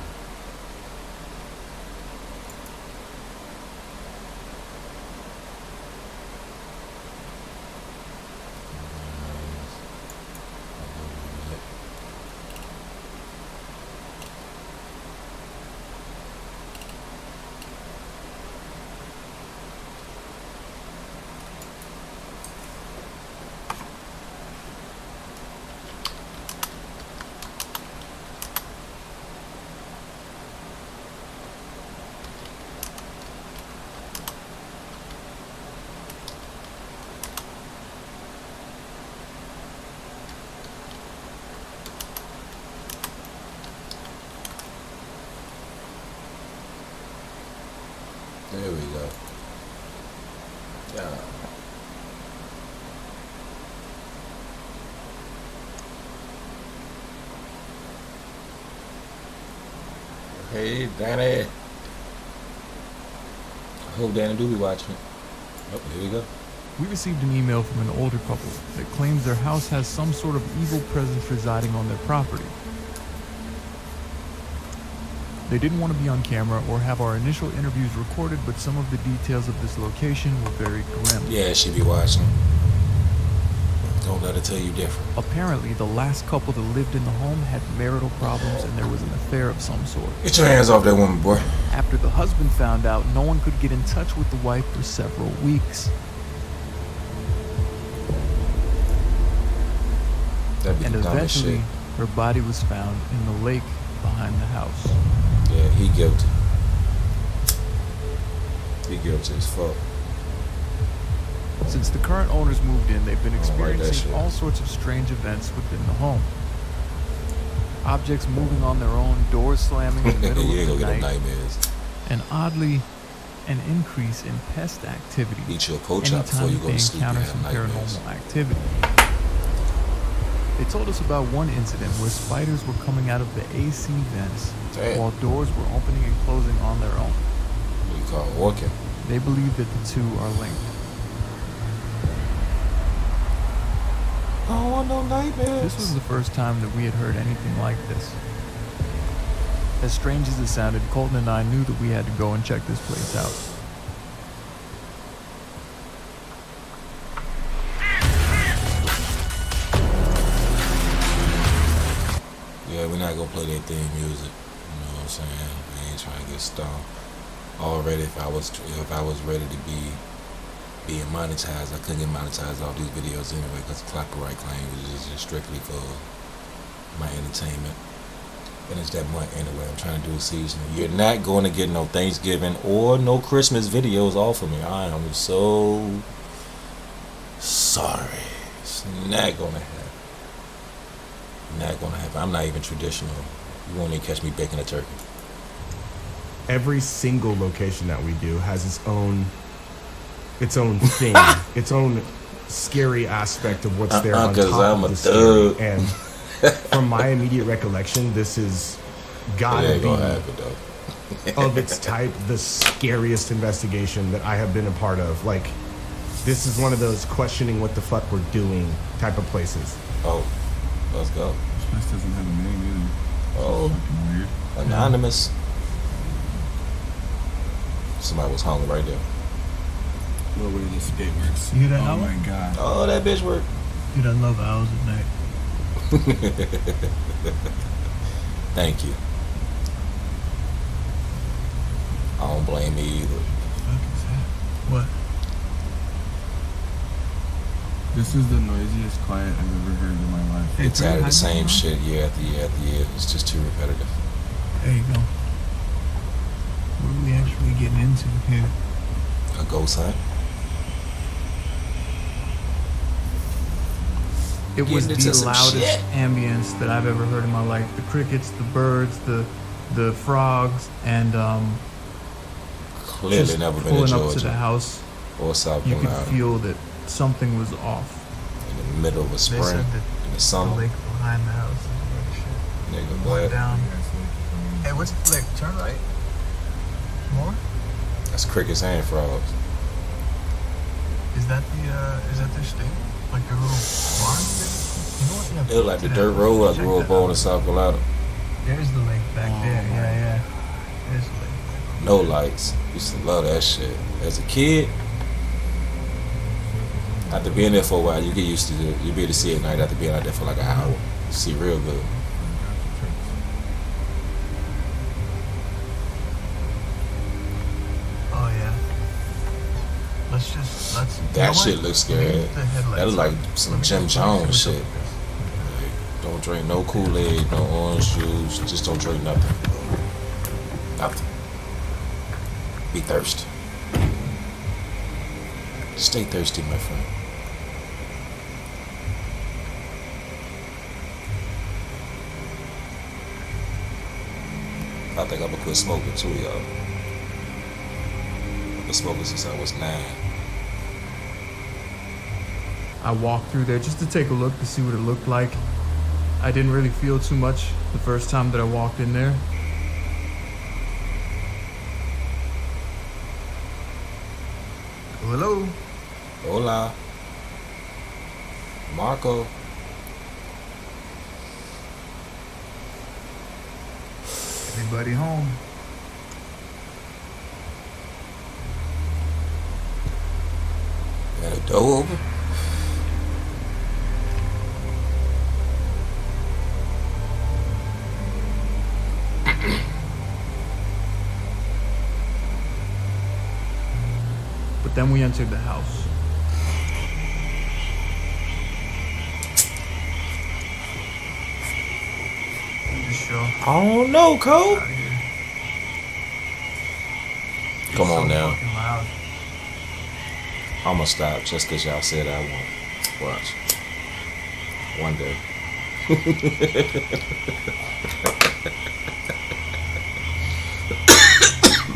There we go. Yeah. Hey, Danny. I hope Danny do be watching it. Oh, here we go. We received an email from an older couple that claims their house has some sort of evil presence residing on their property. They didn't want to be on camera or have our initial interviews recorded, but some of the details of this location were very grim. Yeah, she be watching. Don't let her tell you different. Apparently, the last couple that lived in the home had marital problems and there was an affair of some sort. Get your hands off that woman, boy. After the husband found out, no one could get in touch with the wife for several weeks. That'd be And the dumbest eventually, shit. her body was found in the lake behind the house. Yeah, he guilty. He guilty as fuck. Since the current owners moved in, they've been I don't like that experiencing shit. all sorts of strange events within the home. Objects moving on their own, doors slamming in the middle You ain't of gonna the get no night, nightmares. and oddly, an increase in pest activity Eat your pork chop before anytime you go they to sleep. You encounter have some nightmares. paranormal activity. They told us about one incident where spiders were coming out of the AC vents Damn. while doors were opening and closing on their own. What you call it? Walking. They believe that the two are linked. I don't want no nightmares. This was the first time that we had heard anything like this. As strange as it sounded, Colton and I knew that we had to go and check this place out. Yeah, we're not gonna play that theme music. You know what I'm saying? I ain't trying to get stoned. Already, if I was ready to be being monetized, I couldn't get monetized off these videos anyway because the copyright claim was just strictly for my entertainment. And it's that month anyway. I'm trying to do a season. You're not going to get no Thanksgiving or no Christmas videos off of me. I am so sorry. It's not gonna happen. Not gonna happen. I'm not even traditional. You won't even catch me baking a turkey. Every single location that we do has its own thing, its own scary aspect of what's there on 'cause top I'm of a the scary. thug. And from my immediate recollection, this is It gotta ain't be gonna happen though. of its type the scariest investigation that I have been a part of. Like, this is one of those questioning what the fuck we're doing type of places. Oh, let's go. This place doesn't have a name Oh, either. Weird. anonymous. Somebody was hung right there. No way this gate works. You hear that Oh howl? my god. Oh, that bitch worked. Dude, I love owls at night. Thank you. I don't blame me either. What is that? What? This is the noisiest quiet I've ever heard in my life. Hey, It's turn out of your the same hydrant on. shit year after year after year. It's just too repetitive. There you go. What are we actually getting into here? A ghost hunt. It was Getting into the some loudest shit. ambience that I've ever heard in my life. The crickets, the birds, the frogs, and Clearly just never been to pulling up to the Georgia house, or South you could Carolina. feel that something was off. In the middle of a They spring, said that in the the summer. lake behind the house is where the shit Nigga, go went ahead. down. Hey, what's the lake? Turn right. More? That's crickets and frogs. Is that their state? Like their little farm? You know what? Yeah, It was like the yeah, dirt road I check grew up that on out. in South Carolina. There's the lake back there. Yeah. There's the lake. No lights. Used to love that shit. As a kid, after being there for a while, you get used to it. You be able to see it at night after being out there for like an hour. You see real good. Oh yeah. Let's. That shit looks scary. That look like some Jim Jones shit. Like, don't drink no Kool-Aid, no orange juice. Just don't drink nothing. Nothing. Be thirsty. Stay thirsty, my friend. I think I'm gonna quit smoking too, y'all. been smoking since I was 9. I walked through there just to take a look to see what it looked like. I didn't really feel too much the first time that I walked in there. Hello? Hola. Marco. Anybody home? Got a door open? But then we entered the house. I don't know, Cole. Come on now. I'ma stop just cause y'all said I won't. Watch. One day.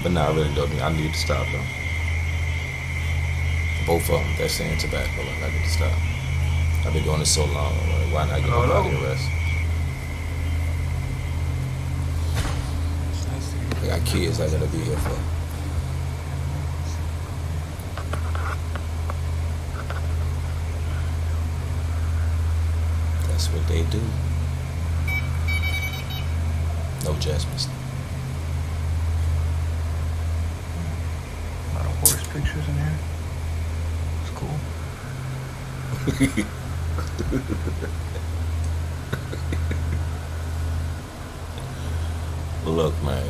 But nah, I really don't. I need to stop though. Both of them, they're saying tobacco. Like, I need to stop. I've been doing this so long. Like, why not get nobody arrested? I got kids I gotta be here for. That's what they do. No judgments. A lot of horse pictures in here. It's cool. Look, man.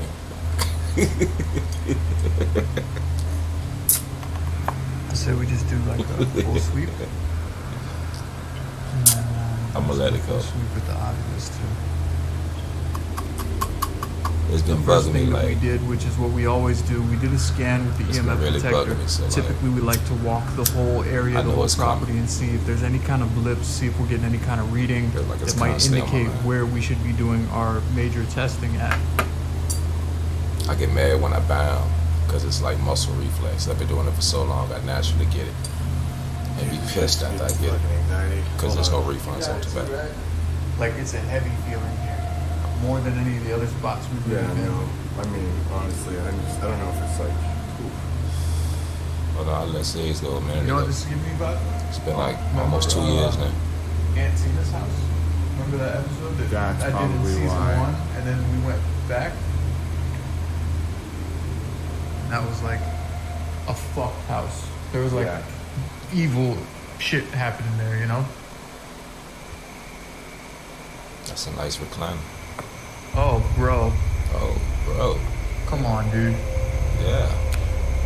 I said we just do like a full sweep. And then, I'm gonna let it go. Sweep with the obvious too. It's been The first bugging me thing that we like. did, which is what we always do, we did a scan with the It's been EMF really detector. bugging me, so, like, Typically, we like to walk the whole area, I the know whole it's property, coming. and see if there's any kind of blips, see if we're getting any kind of reading Feel like it's that might constantly on my indicate mind. where we should be doing our major testing at. I get mad when I bound because it's like muscle reflex. I've been doing it for so long, I naturally get it. And be pissed after I get it because there's no refunds on tobacco. Like, it's a heavy feeling here, more than any of the other spots we've Yeah, been. no. I mean, honestly, I don't know if it's like. Hold on, I'll let Sage go a minute You know ago. what this is giving me about? It's been like almost 2 years now. Aunt Tina's house. Remember that episode that That's I did in probably season why. 1, and then we went back? And that was like a fucked house. There was like Yeah. evil shit happening there, you know? That's a nice recliner. Oh, bro. Oh, bro. Come on, dude. Yeah.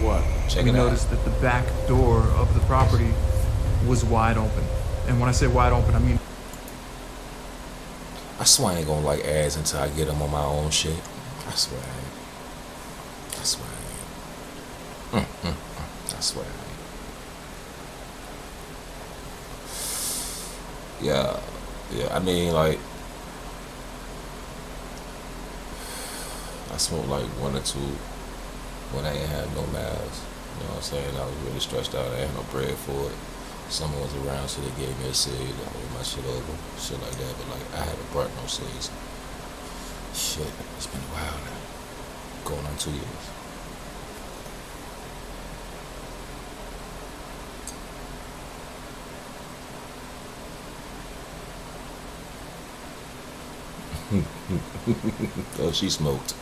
What? Check We it out. noticed that the back door of the property was wide open. And when I say wide open, I mean I swear I ain't gonna like ads until I get them on my own shit. I swear I ain't. I swear I ain't. I swear I ain't. Yeah. Yeah, I mean, like, I smoked like 1 or 2 when I ain't have no mouths. You know what I'm saying? I was really stressed out. I had no bread for it. Someone was around, so they gave me a seed to hold my shit over, shit like that. But like, I haven't brought no seeds. Shit, it's been a while now. Going on 2 years. Oh, she smoked.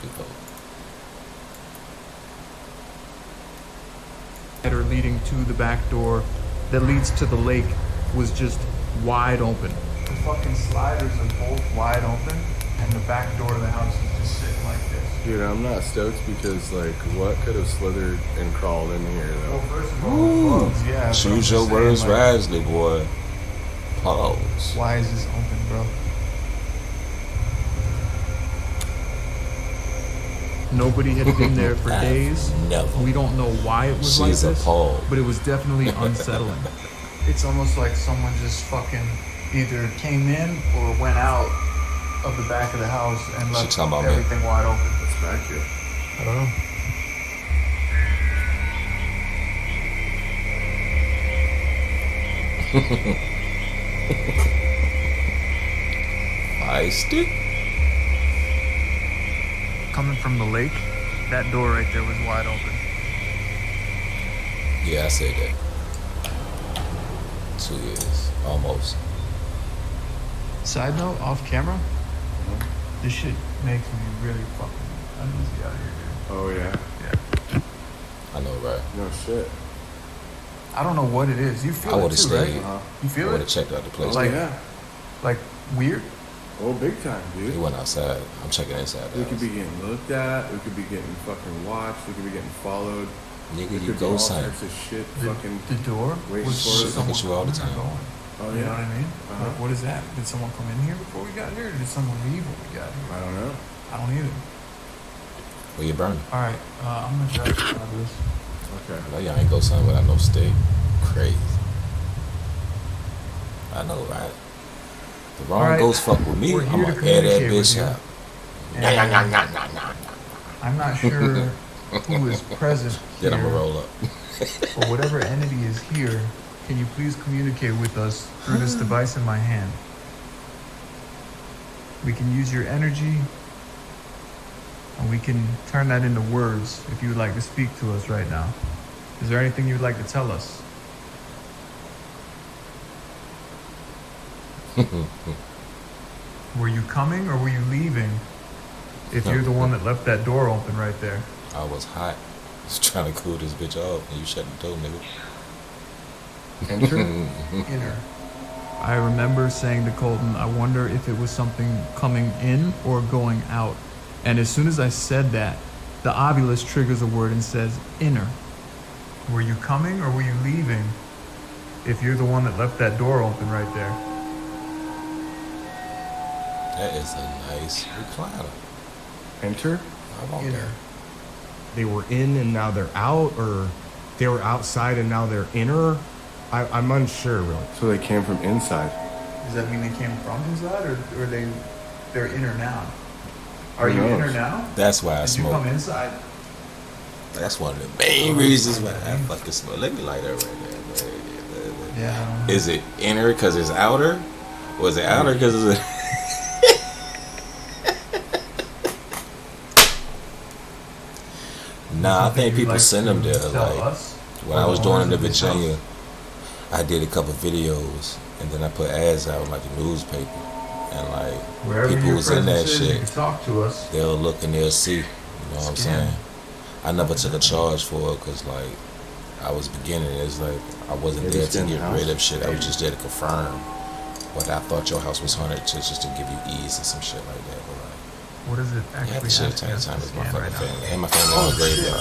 that are leading to the back door that leads to the lake was just wide open. The fucking sliders are both wide open, and the back door of the house is just sitting like this. Dude, I'm not stoked because, like, what could have slithered and crawled in here, though? Well, first of all, bugs, yeah. but I'm Choose just your saying, words like, wisely, boy. Pause. why is this open, bro? Nobody had been there for days. Never. We don't know why it was like She's this, appalled. but it was definitely unsettling. It's almost like someone just fucking either came in or went out of the back of the house and left talking about me. everything wide open. What's back here? I don't know. Feisty? Coming from the lake, that door right there was wide open. Yeah, I said that. 2 years, almost. Side note, off camera, this shit makes me really fucking uneasy out here, dude. Oh, yeah. Yeah. I know, right? No shit. I don't know what it is. You feel I it would have too, stayed. right? You I feel would it? have checked out the place. Like- Yeah. Like weird? Oh, big time, He dude. went outside. I'm checking inside. We The could be house. getting looked at. We could be getting fucking watched. We could be getting followed. Nigga, We you could be go all sign. types of shit. The, Fucking. the door waiting was for for us. someone Look at you all the coming or time. going. Oh, You know what yeah. I mean? Uh-huh. What is that? Did someone come in here before we got here, or did someone leave when we got here? I don't know. I don't either. Where you burning? All right, I'm gonna try to get out of this. Okay. I know y'all ain't go somewhere without no steak. Crazy. I know, right? The wrong Alright, ghost fuck with me. we're I'm here to gonna air that communicate with bitch you. out. And I'm not sure who is present Then I'm here, gonna roll up. but whatever entity is here, can you please communicate with us through this device in my hand? We can use your energy, and we can turn that into words if you would like to speak to us right now. Is there anything you'd like to tell us? Were you coming or were you leaving? If you're the one that left that door open right there. I was hot. Just trying to cool this bitch off, and you shut the door, nigga. Enter? Inner. I remember saying to Colton, I wonder if it was something coming in or going out. And as soon as I said that, the ovulus triggers a word and says inner. Were you coming or were you leaving? If you're the one that left that door open right there. That is a nice recliner. Enter? I want that. They were in and now they're out, or they were outside and now they're inner. I'm unsure, really. So they came from inside. Does that mean they came from inside or they're inner now? Are Who you knows? inner now? That's why I Did you come smoke. inside? That's one of the main reasons why I fucking smoke. Let me light that right there. Yeah. Is it inner because it's outer? Or is it outer because it's a... Nah, I think people send them there. Like, when I was doing it in Virginia, I did a couple videos, and then I put ads out in, like, the newspaper. And, like, Wherever people your who's in that presence is, you shit, can talk to us. they'll look and they'll see. You know what I'm Scan. saying? I never took a charge for it because, like, I was beginning. It's like I wasn't Maybe there it's to in the get rid house. of shit. I was just there to confirm. But I thought your house was haunted just to give you ease and some shit like that. But, like, What is it you have actually to share asking time us time to with my scan fucking right now? family. And my family on the graveyard.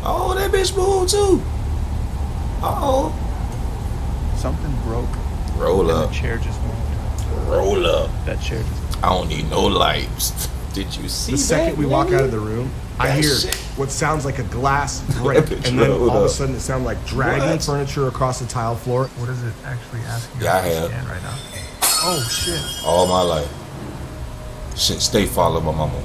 Oh, that bitch moved too. Oh. Something broke. Roll And up. the chair just moved. Roll up. That chair just I don't need no lights. Did you see The second that, we walk nigga? out of the room, I That hear shit. what sounds like a glass break, and then Rolled all of a up. sudden it sounds like dragging What? furniture across the tile floor. What is it actually asking Yeah, I us to have. scan right now? Oh shit. All my life. Shit, stay following my mama.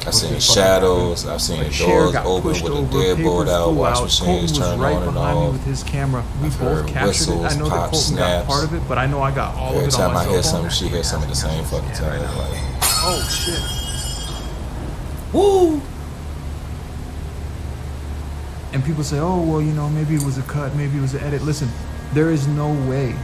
I've seen the fuck shadows. I've seen A the chair doors got open pushed with over, the deadboard papers out, flew wash out. machines Colton was turned right on and behind me off. with his camera. We I've both heard captured it. I whistles, know that pop, Colton got snaps. part of it, but I know I got all Every of it on time my I cell hear phone. something, she hears something at the same fucking Scan right time. now. Like, Oh shit. woo! And people say, oh, well, you know, maybe it was a cut, maybe it was an edit. Listen, there is no way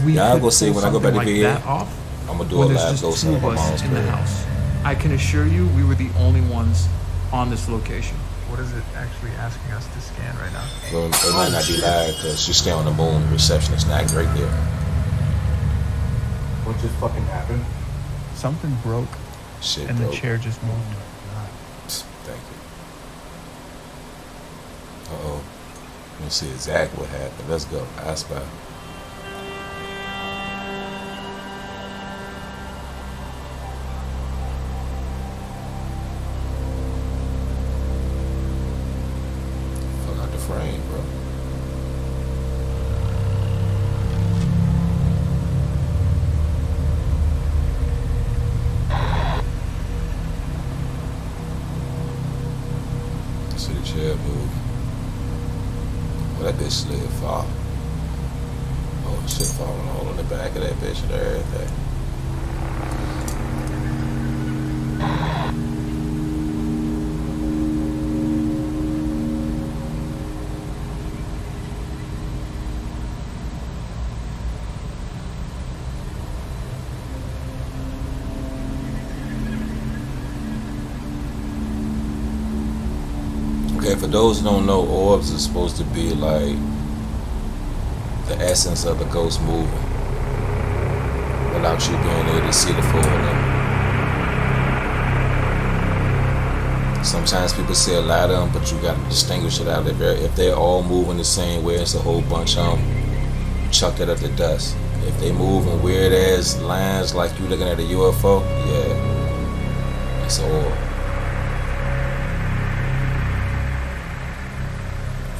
we Yeah, I'll could go see pull when I go back something to like VA. that off I'm gonna do a when there's live just ghost two in of my us mom's in the crib. house. I can assure you we were the only ones on this location. What is it actually asking us to scan right now? Well, it might not be live because you stay on the moon. The reception's not great there. What just fucking happened? Something broke Shit, and bro. the chair just moved. Thank you. Uh-oh. Let me see exactly what happened. Let's go. I spy. Fuck out the frame, bro. See the chair move. Well, that bitch slid far. Oh, shit falling all on the back of that bitch and everything. Okay, for those who don't know, orbs are supposed to be like the essence of the ghost moving without you being able to see the full limit. Sometimes people say a lot of them, but you got to distinguish it out. If they're all moving the same way, it's a whole bunch of them, chuck it up to dust. If they move in weird ass lines like you looking at a UFO, yeah, it's an orb.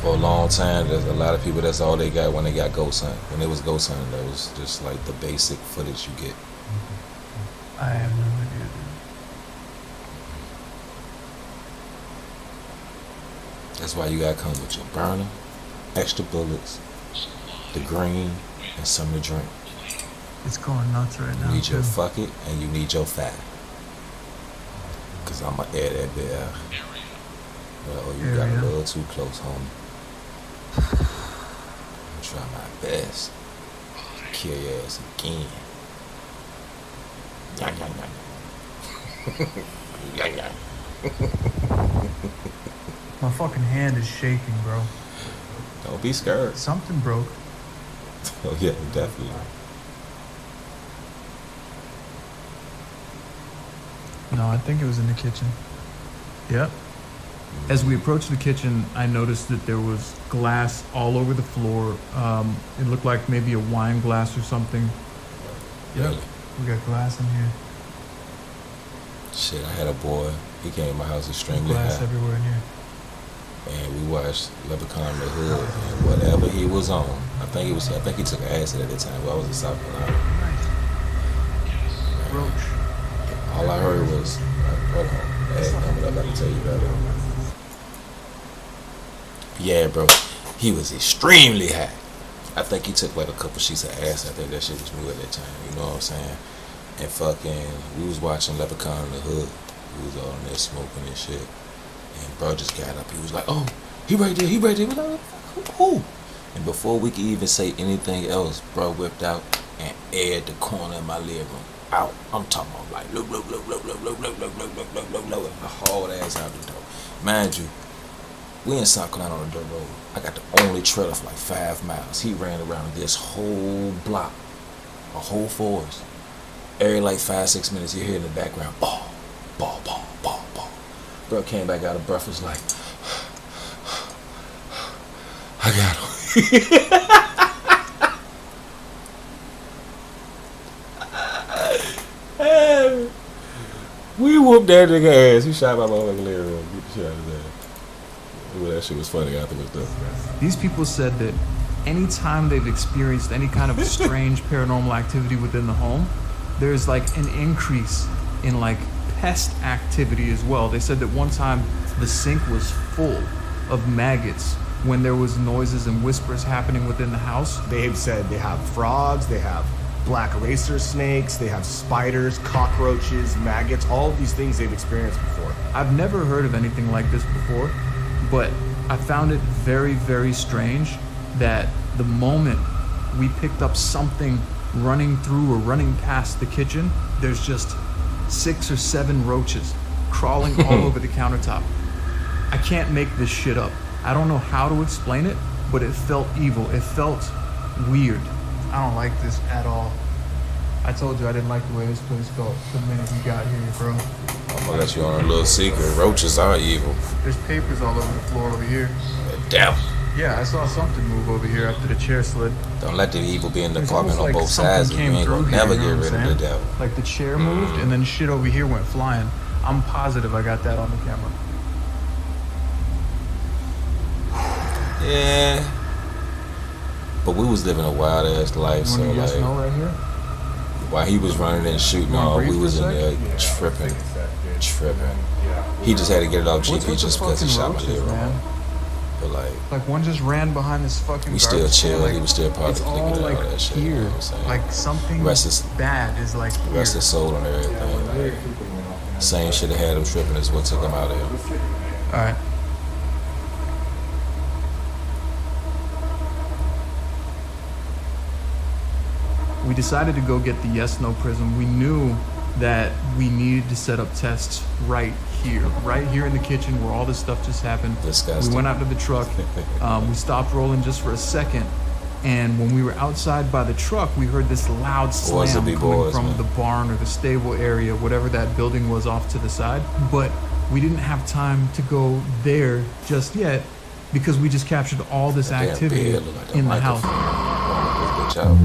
For a long time, there's a lot of people, that's all they got when they got ghost hunting. When it was ghost hunting, that was just like the basic footage you get. I have no idea, dude. That's why you gotta come with your burner, extra bullets, the green, and some to drink. It's going nuts right now. You need your too. fuck it, and you need your fat. Cause I'ma air that bit out. Well, you got a little too close, homie. I'm try my best to kill your ass again. My fucking hand is shaking, bro. Don't be scared. Something broke. Oh yeah, definitely. No, I think it was in the kitchen. Yep. As we approached the kitchen, I noticed that there was glass all over the floor. It looked like maybe a wine glass or something. Yep. We got glass in here. Shit, I had a boy. He came to my house extremely Glass high, everywhere in here. and we watched Leprechaun in the Hood. And whatever he was on, I think he took acid at the time. But I was in South Carolina. Roach. All I heard was, hold on, hey, I'm about to tell you about it. Yeah, bro, he was extremely high. I think he took like a couple sheets of acid. I think that shit was new at that time. You know what I'm saying? And fucking, we was watching Leprechaun in the Hood. We was all in there smoking and shit. And bro just got up. He was like, "Oh, he right there, he right there." We're like, "Who?" And before we could even say anything else, bro whipped out and aired the corner of my living room out. I'm talking about like look, and the whole ass out the door. Mind you, we in South Carolina on a dirt road. I got the only trailer for like 5 miles. He ran around this whole block, a whole forest. Every like 5-6 minutes, you hear in the background, ball, ball, ball, ball, ball. Bro came back out of breath, was like, I got him. We whooped that nigga ass. He shot my motherfucking leg around. Get the shit out of his ass. Well, that shit was funny afterwards though. These people said that anytime they've experienced any kind of strange paranormal activity within the home, there's like an increase in like pest activity as well. They said that one time the sink was full of maggots when there was noises and whispers happening within the house. They've said they have frogs, they have black racer snakes, they have spiders, cockroaches, maggots, all of these things they've experienced before. I've never heard of anything like this before, but I found it very, very strange that the moment we picked up something running through or running past the kitchen, there's just 6 or 7 roaches crawling all over the countertop. I can't make this shit up. I don't know how to explain it, but it felt evil. It felt weird. I don't like this at all. I told you I didn't like the way this place felt the minute we got here, bro. I'm gonna let you on a little secret. Roaches are evil. There's papers all over the floor over here. Damn. Yeah, I saw something move over here after the chair slid. Don't let the evil be in the It's apartment on almost both like sides. something You came ain't through gonna here, never you know get what rid I'm of the saying? devil. Like the chair moved and then shit over here went flying. I'm positive I got that on the camera. Yeah. But we was living a wild ass life, You so want to guess no like right here? while he was running and shooting, wanna all we breathe was for in a there tripping. He just had to get it off What's GP with just the because he fucking shot my roaches, little man? But like one just ran behind this fucking we still garbage can, chill. like, He was still probably it's thinking all of like all that shit. here. You know what I'm saying? Like something bad is like here. Rest his soul and everything. Like, same shit that had him tripping is what took him out of here. All right. We decided to go get the yes/no prism. We knew that we needed to set up tests right here in the kitchen where all this stuff just happened. Disgusting. We went out to the truck. We stopped rolling just for a second, and when we were outside by the truck, we heard this loud slam coming from the barn or the stable area, whatever that building was off to the side. But we didn't have time to go there just yet because we just captured all this activity in the house. This bitch out.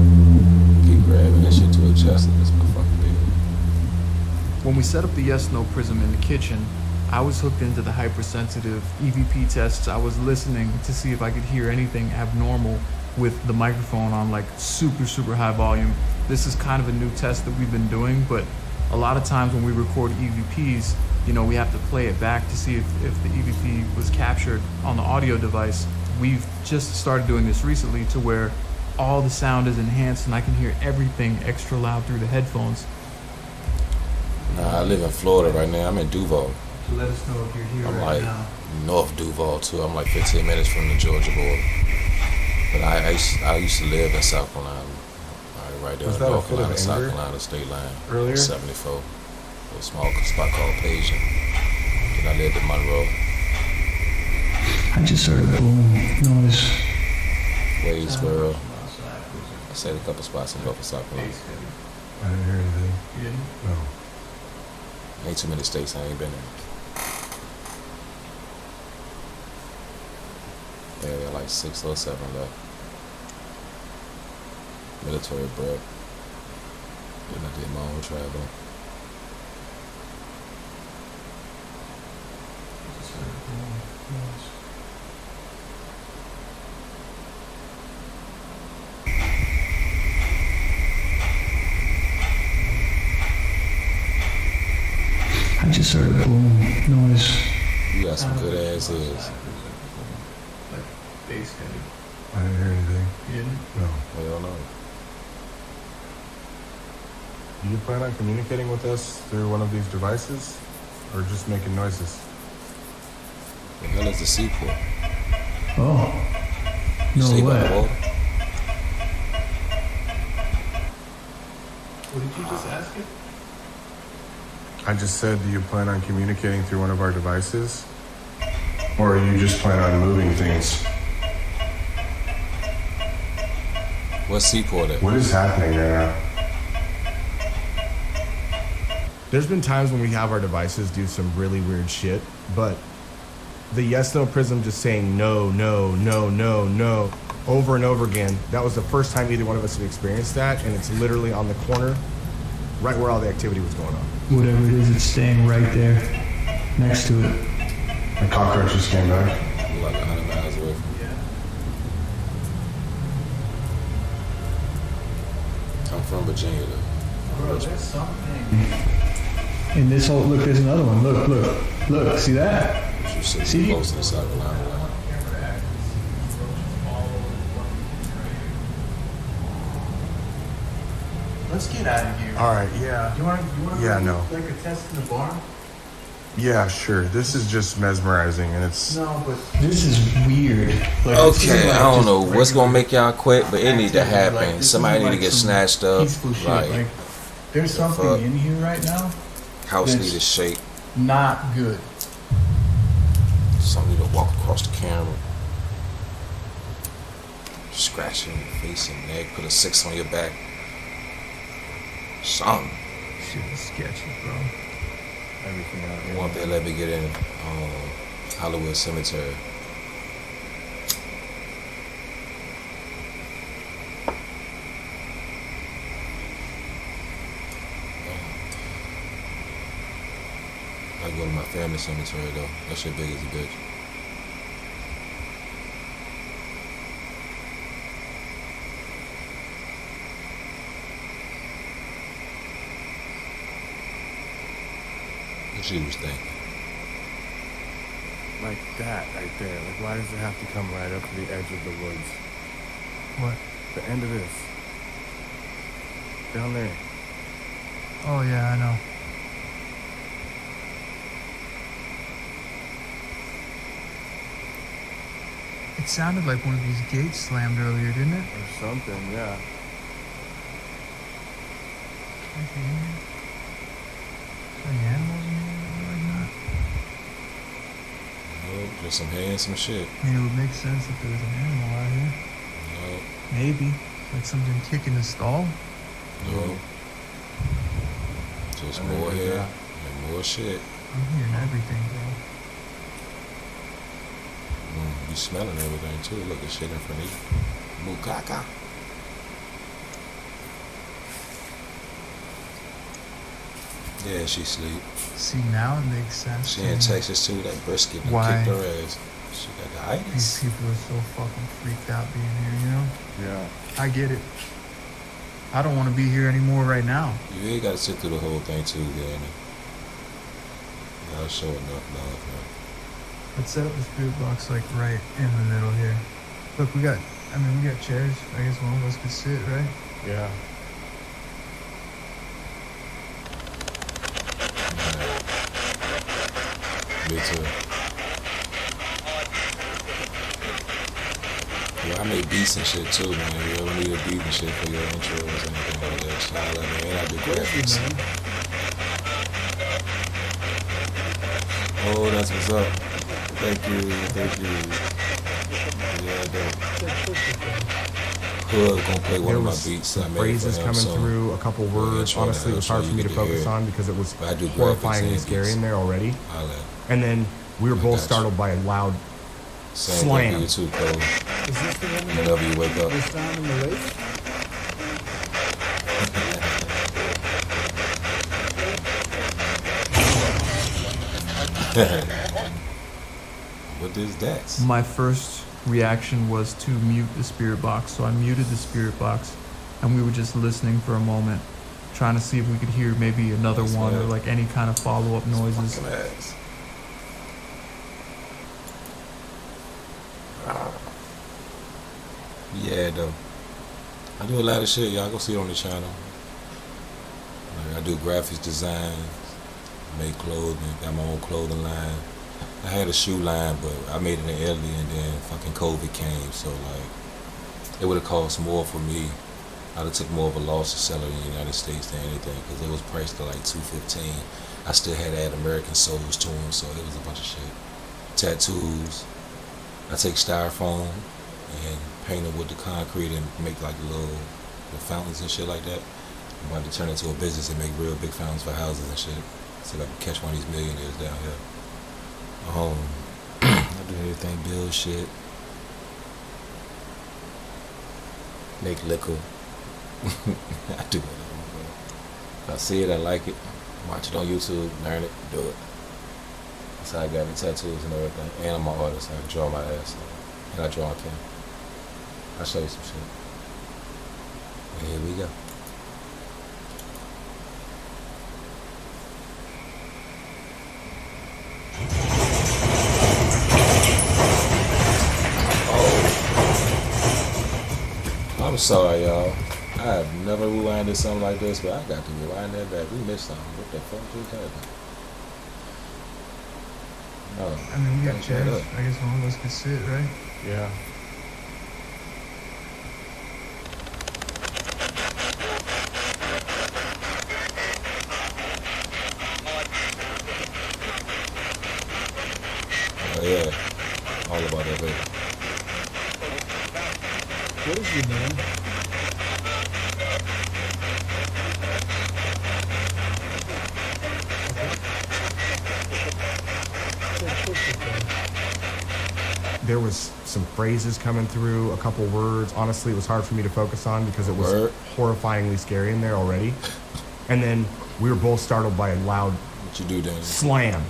Keep grabbing this shit to adjust it. This motherfucking big. When we set up the yes/no prism in the kitchen, I was hooked into the hypersensitive EVP tests. I was listening to see if I could hear anything abnormal with the microphone on like super high volume. This is kind of a new test that we've been doing, but a lot of times when we record EVPs, you know, we have to play it back to see if the EVP was captured on the audio device. We've just started doing this recently to where all the sound is enhanced and I can hear everything extra loud through the headphones. Nah, I live in Florida right now. I'm in Duval. Let us know if you're here I'm right like now. North Duval too. I'm like 15 minutes from the Georgia border. But I used to live in South Carolina. Right there Was in that a North fit of Carolina, South anger Carolina state line. earlier? 74. A small spot called Paging. Then I lived in Monroe. I just heard a boom noise. Wadesboro. I said a couple spots in North and South Carolina. I didn't hear anything. You didn't? No. Ain't too many states I ain't been in. Yeah, they're like 6 or 7 left. Military break. Then I did my own travel. I just heard a boom noise. You got some good ass ears. Like bass heavy. I didn't hear anything. You didn't? No. Hell no. Do you plan on communicating with us through one of these devices? Or just making noises? The hell is the seaport? Oh. You No stay by the way. water? What did you just ask it? I just said, do you plan on communicating through one of our devices? Or you just plan on moving things? What seaport at? What is happening right now? There's been times when we have our devices do some really weird shit, but the yes/no prism just saying no, no, no, no, no, over and over again, that was the first time either one of us had experienced that, and it's literally on the corner, right where all the activity was going on. Whatever it is, it's staying right there, next to it. The cockroach just came back. Like 100 miles away from me. I'm from Virginia though. Bro, there's something. And this whole, look, there's another one. Look, see that? You should See? be close to the South Carolina line. Let's get out of here. All right, yeah. You want to Yeah, no. like a test in the barn? Yeah, sure. This is just mesmerizing, and it's... No, but This is weird. Like, Okay, I don't know what's gonna make y'all quit, but it need to happen. Somebody need to get snatched up. peaceful shit. Like, there's something fuck? in here right now. house This- need to shake. Not good. Something need to walk across the camera. Scratch your face and neck. Put a 6 on your back. Something. Shit is sketchy, bro. Everything out here. One thing let me get in Hollywood Cemetery. I go to my family cemetery though. That shit big as a bitch. What you was thinking? Like that right there. Like, why does it have to come right up to the edge of the woods? What? The end of this. Down there. Oh, yeah, I know. It sounded like one of these gates slammed earlier, didn't it? Or something, yeah. Anything in here? Any animals in here? Like that? Nope, just some handsome shit. I mean, it would make sense if there was an animal out here. Nope. Maybe. Like something kicking the stall? Nope. Just more here and more shit. I'm hearing everything, bro. You smelling everything too. Look at shit in front of you. Mukaka. Yeah, she sleep. See, now it makes sense. She to in me. Texas too. That brisket done Why? kicked her ass. She got the itis. These people are so fucking freaked out being here, you know? Yeah. I get it. I don't want to be here anymore right now. You ain't gotta sit through the whole thing too, Danny. Y'all show enough love, man. Let's set up the spirit box like right in the middle here. Look, we got chairs. I guess one of us could sit, right? Yeah. Me too. Yeah, I make beats and shit too, man. You ever need a beat and shit for your intros or anything like that? Shout out, man. And I do graphics. Oh, that's what's up. Thank you. Yeah, dope. Hood gonna play one There of my was beats. some I made phrases for him, coming so through, a couple words. intro Honestly, it was now, hard so for me you to get to focus hear it. on because it was But I do graphics horrifyingly and scary beats. in there already. Holla. And then we were I both got you. startled by a loud Same slam. thing for you too, Cole. Is this the one Whenever you wake up. was found in the lake? What is that? My first reaction was to mute the spirit box, so I muted the spirit box, and we were just listening for a moment, trying to see if we could hear maybe another That's one or right. like any kind of follow-up noises. Fucking ass. Yeah, though. I do a lot of shit. Y'all go see it on the channel. Like, I do graphics design, make clothing, got my own clothing line. I had a shoe line, but I made it in Italy, and then fucking COVID came, so like, it would have cost more for me. I'd have took more of a loss to sell it in the United States than anything, because it was priced at like $215. I still had to add American souls to them, so it was a bunch of shit. Tattoos. I take styrofoam and paint them with the concrete and make like little fountains and shit like that. I'm about to turn it into a business and make real big fountains for houses and shit, so I can catch one of these millionaires down here. I do everything, build shit, make liquor. I do it. If I see it, I like it. Watch it on YouTube, learn it, do it. That's how I got the tattoos and everything. And I'm an artist. I can draw my ass off. And I draw a pen. I'll show you some shit. And here we go. I'm sorry, y'all. I have never rewinded something like this, but I got to rewind that back. We missed something. What the fuck just happened? Oh, I mean, we got thank chairs. God. I guess one of us could sit, right? Yeah. Oh, yeah. All about that, baby. What is your name? There was some phrases coming through, a couple words. Honestly, it was hard for me to focus on because it was Word. horrifyingly scary in there already. And then we were both startled by a loud What you do, Danny? slam.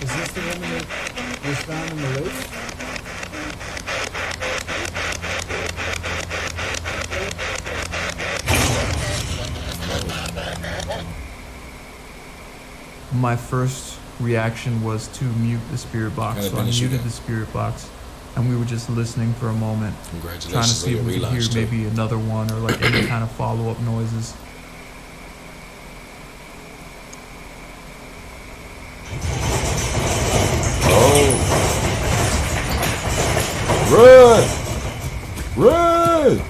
Is this the one that was found in the lake? My first reaction was to mute the spirit box. Kinda So I finish you muted then. the spirit box, and we were just listening for a moment, Congratulations trying to see on if your we could hear relaunch, too. maybe another one or like any kind of follow-up noises. Run! Run!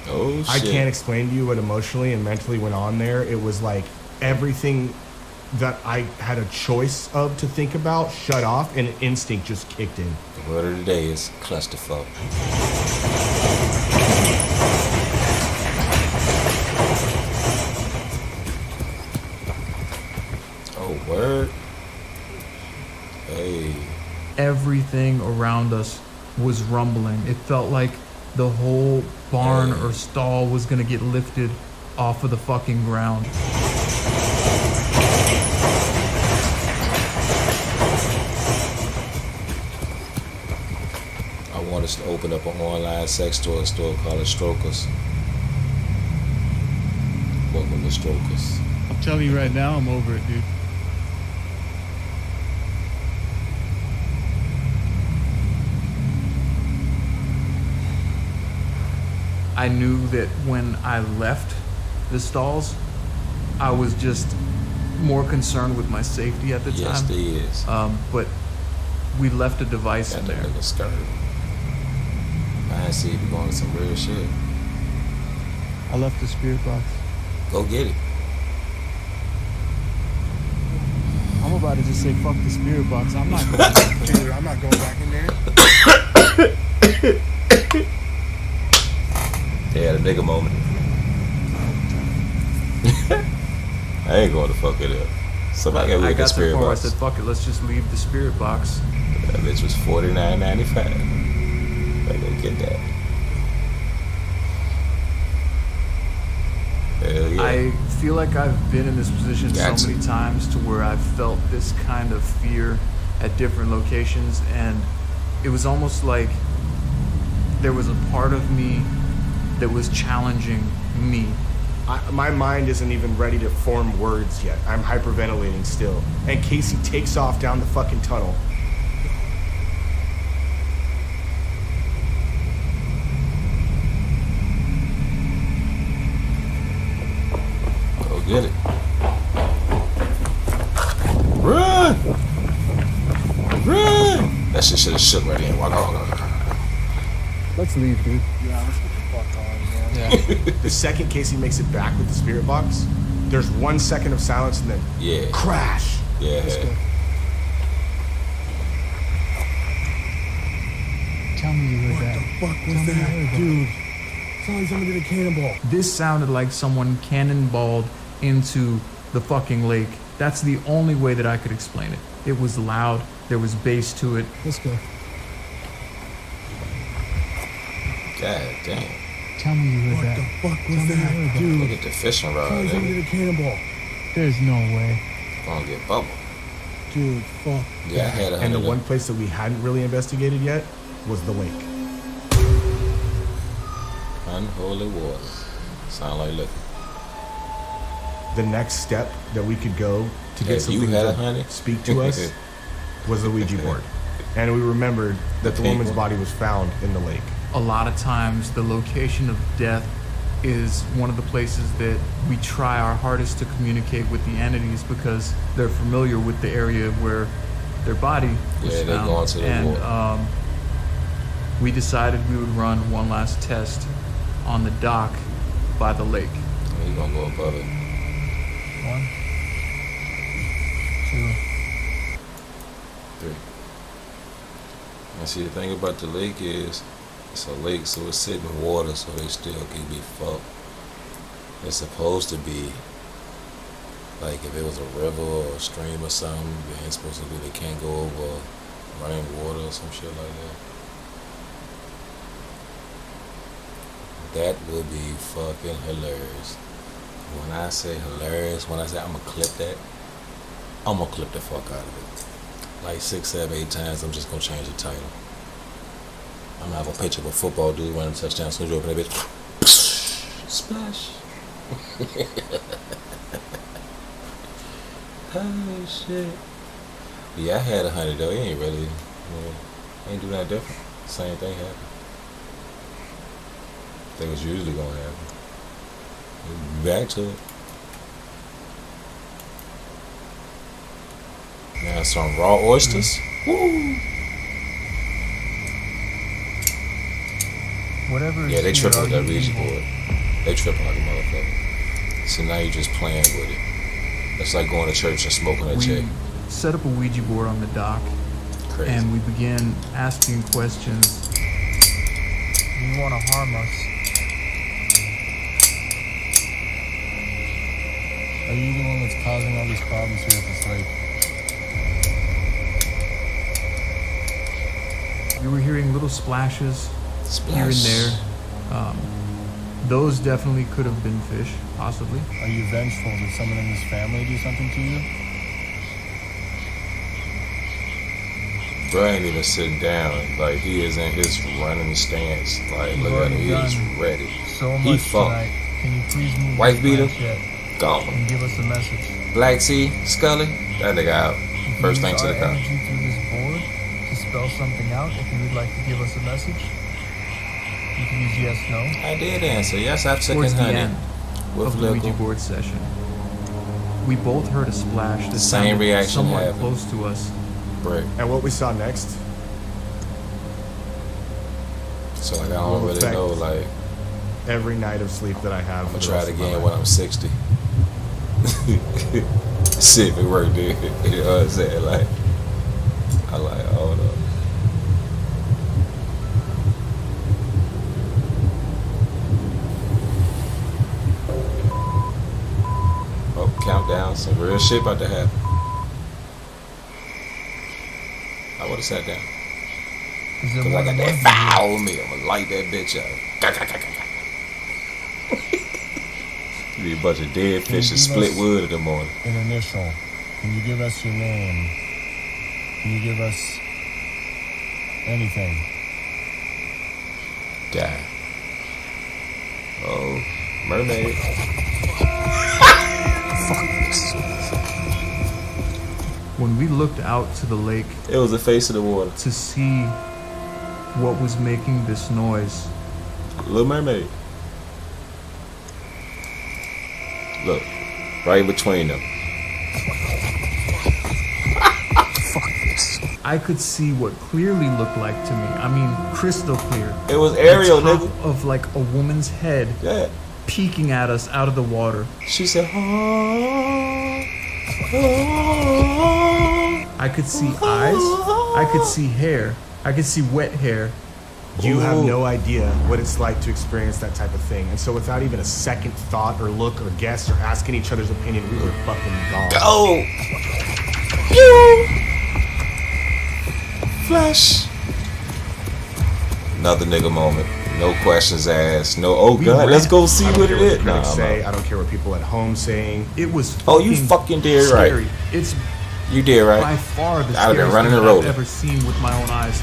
Oh, shit. I can't explain to you what emotionally and mentally went on there. It was like everything that I had a choice of to think about shut off, and an instinct just kicked in. The word of the day is clusterfuck. Oh, word. Hey. Everything around us was rumbling. It felt like the whole barn or stall was gonna get lifted off of the fucking ground. I want us to open up an online sex toy store called Strokers. Welcome to Strokers. I'm telling you right now, I'm over it, dude. I knew that when I left the stalls, I was just more concerned with my safety at the Yes, time. there is. But we left a device Got in that there. nigga skirt. I see you going to some real shit. I left the spirit box. Go get it. I'm about to just say fuck the spirit box. I'm not going back. Dude, I'm not going back in there. Yeah, the nigga moment. I ain't going to fuck it up. Somebody got I rid of the got to the spirit point where I box. said, fuck it, let's just leave the spirit box. That bitch was $49.95. I go get that. Hell yeah. I feel like I've been in this position Got so to. many times to where I've felt this kind of fear at different locations, and it was almost like there was a part of me that was challenging me. My mind isn't even ready to form words yet. I'm hyperventilating still. And Casey takes off down the fucking tunnel. Go get it. Run! Run! That shit should have shook right in. Let's leave, dude. Yeah, let's get the fuck on, man. Yeah. The second Casey makes it back with the spirit box, there's 1 second of silence and then Yeah. crash. Yeah. Tell me you heard that. What the fuck was Tell me you that? heard that. Dude. Sounded like somebody did a cannonball. This sounded like someone cannonballed into the fucking lake. That's the only way that I could explain it. It was loud, there was bass to it. Let's go. God damn. Tell me you heard that. What the fuck Tell was me you that? heard that. Dude. Look at the fishing rod, Sounded like somebody nigga. did a cannonball. There's no way. Gonna get bubble. Dude, fuck. Yeah, I had a And the hundred. one place that we hadn't really investigated yet was the lake. Unholy water. Sound like liquor. The next step that we could go to get If you something had a to honey. speak to us was the Ouija board. And we remembered that the woman's People. body was found in the lake. A lot of times the location of death is one of the places that we try our hardest to communicate with the entities because they're familiar with the area where their body was Yeah, they found. go into the and water. we decided we would run one last test on the dock by the lake. You gonna go above it. 1, 2. 3. And see, the thing about the lake is, it's a lake, so it's sitting in water, so they still can be fucked. It's supposed to be, like, if it was a river or a stream or something, they ain't supposed to be, they can't go over rainwater or some shit like that. That would be fucking hilarious. When I say hilarious, when I say I'm gonna clip that, I'm gonna clip the fuck out of it. Like 6, 7, 8 times, I'm just gonna change the title. I'm gonna have a picture of a football dude running a touchdown. As soon as you open that bitch, splash. Oh shit. Yeah, I had 100 though. It ain't really, ain't do nothing different. Same thing happened. Thing was usually gonna happen. Back to it. Now some raw oysters. Woo! Whatever. Yeah, they is tripping with here, that are you Ouija evil? board. They tripping like a motherfucker. So now you just playing with it. It's like going to church and smoking a chick. We set up a Ouija board on the dock, Crazy. and we began asking questions. You want to harm us? Are you the one that's causing all these problems here at this lake? We were hearing little splashes here and there. Those definitely could have been fish, possibly. Are you vengeful? Did someone in this family do something to you? Bro ain't even sitting down. Like, he is in his running stance. Like, look at him. He is ready. So He much fucked. tonight. Can you please move Wife this beater? planchette Gone. and give us a message? Black Sea, Scully, that nigga out. You can First use thing to the our car. energy through this board to spell something out. If you would like to give us a message, you can use yes, no. I did answer. Yes, I've taken Towards the honey. end With of the Ouija liquor. board session, we both heard a splash that Same sounded reaction somewhat happened. close to us. Brick. And what we saw next So, like, I don't will really affect know, like, every night of sleep that I have. I'm for gonna the try rest it of my again life. when I'm 60. See if it worked, dude. You know what I'm saying? Like, I like, hold up. Oh, countdown. Some real shit about to happen. I would have sat down. Is there Cause more I got than that one of you fire here? on me. I'm gonna light that bitch up. Be a bunch of dead Can you fish and give split us wood in the morning. An initial. Can you give us your name? Can you give us anything? Die. Oh, mermaid. When we looked out to the lake It was the face of the water. to see what was making this noise, Little Mermaid. Look, right in between them. I could see what clearly looked like to me. I mean, crystal clear. It was Ariel, the top nigga. of like a woman's head Yeah. peeking at us out of the water. She said, oh, oh, I could see eyes. I could see hair. I could see wet hair. You have Ooh. no idea what it's like to experience that type of thing. And so without even a second thought or look or guess or asking each other's opinion, we were fucking gone. Go! Pew! Flash. Another nigga moment. No questions asked. No, oh We god, let's ran. go see I don't what care it what is. the Nah, critics I'm say. out. I don't care what people at home saying. It was Oh, you fucking did scary. right. It's You did by right. far the I'd have been scariest running thing and I've rolling. ever seen with my own eyes.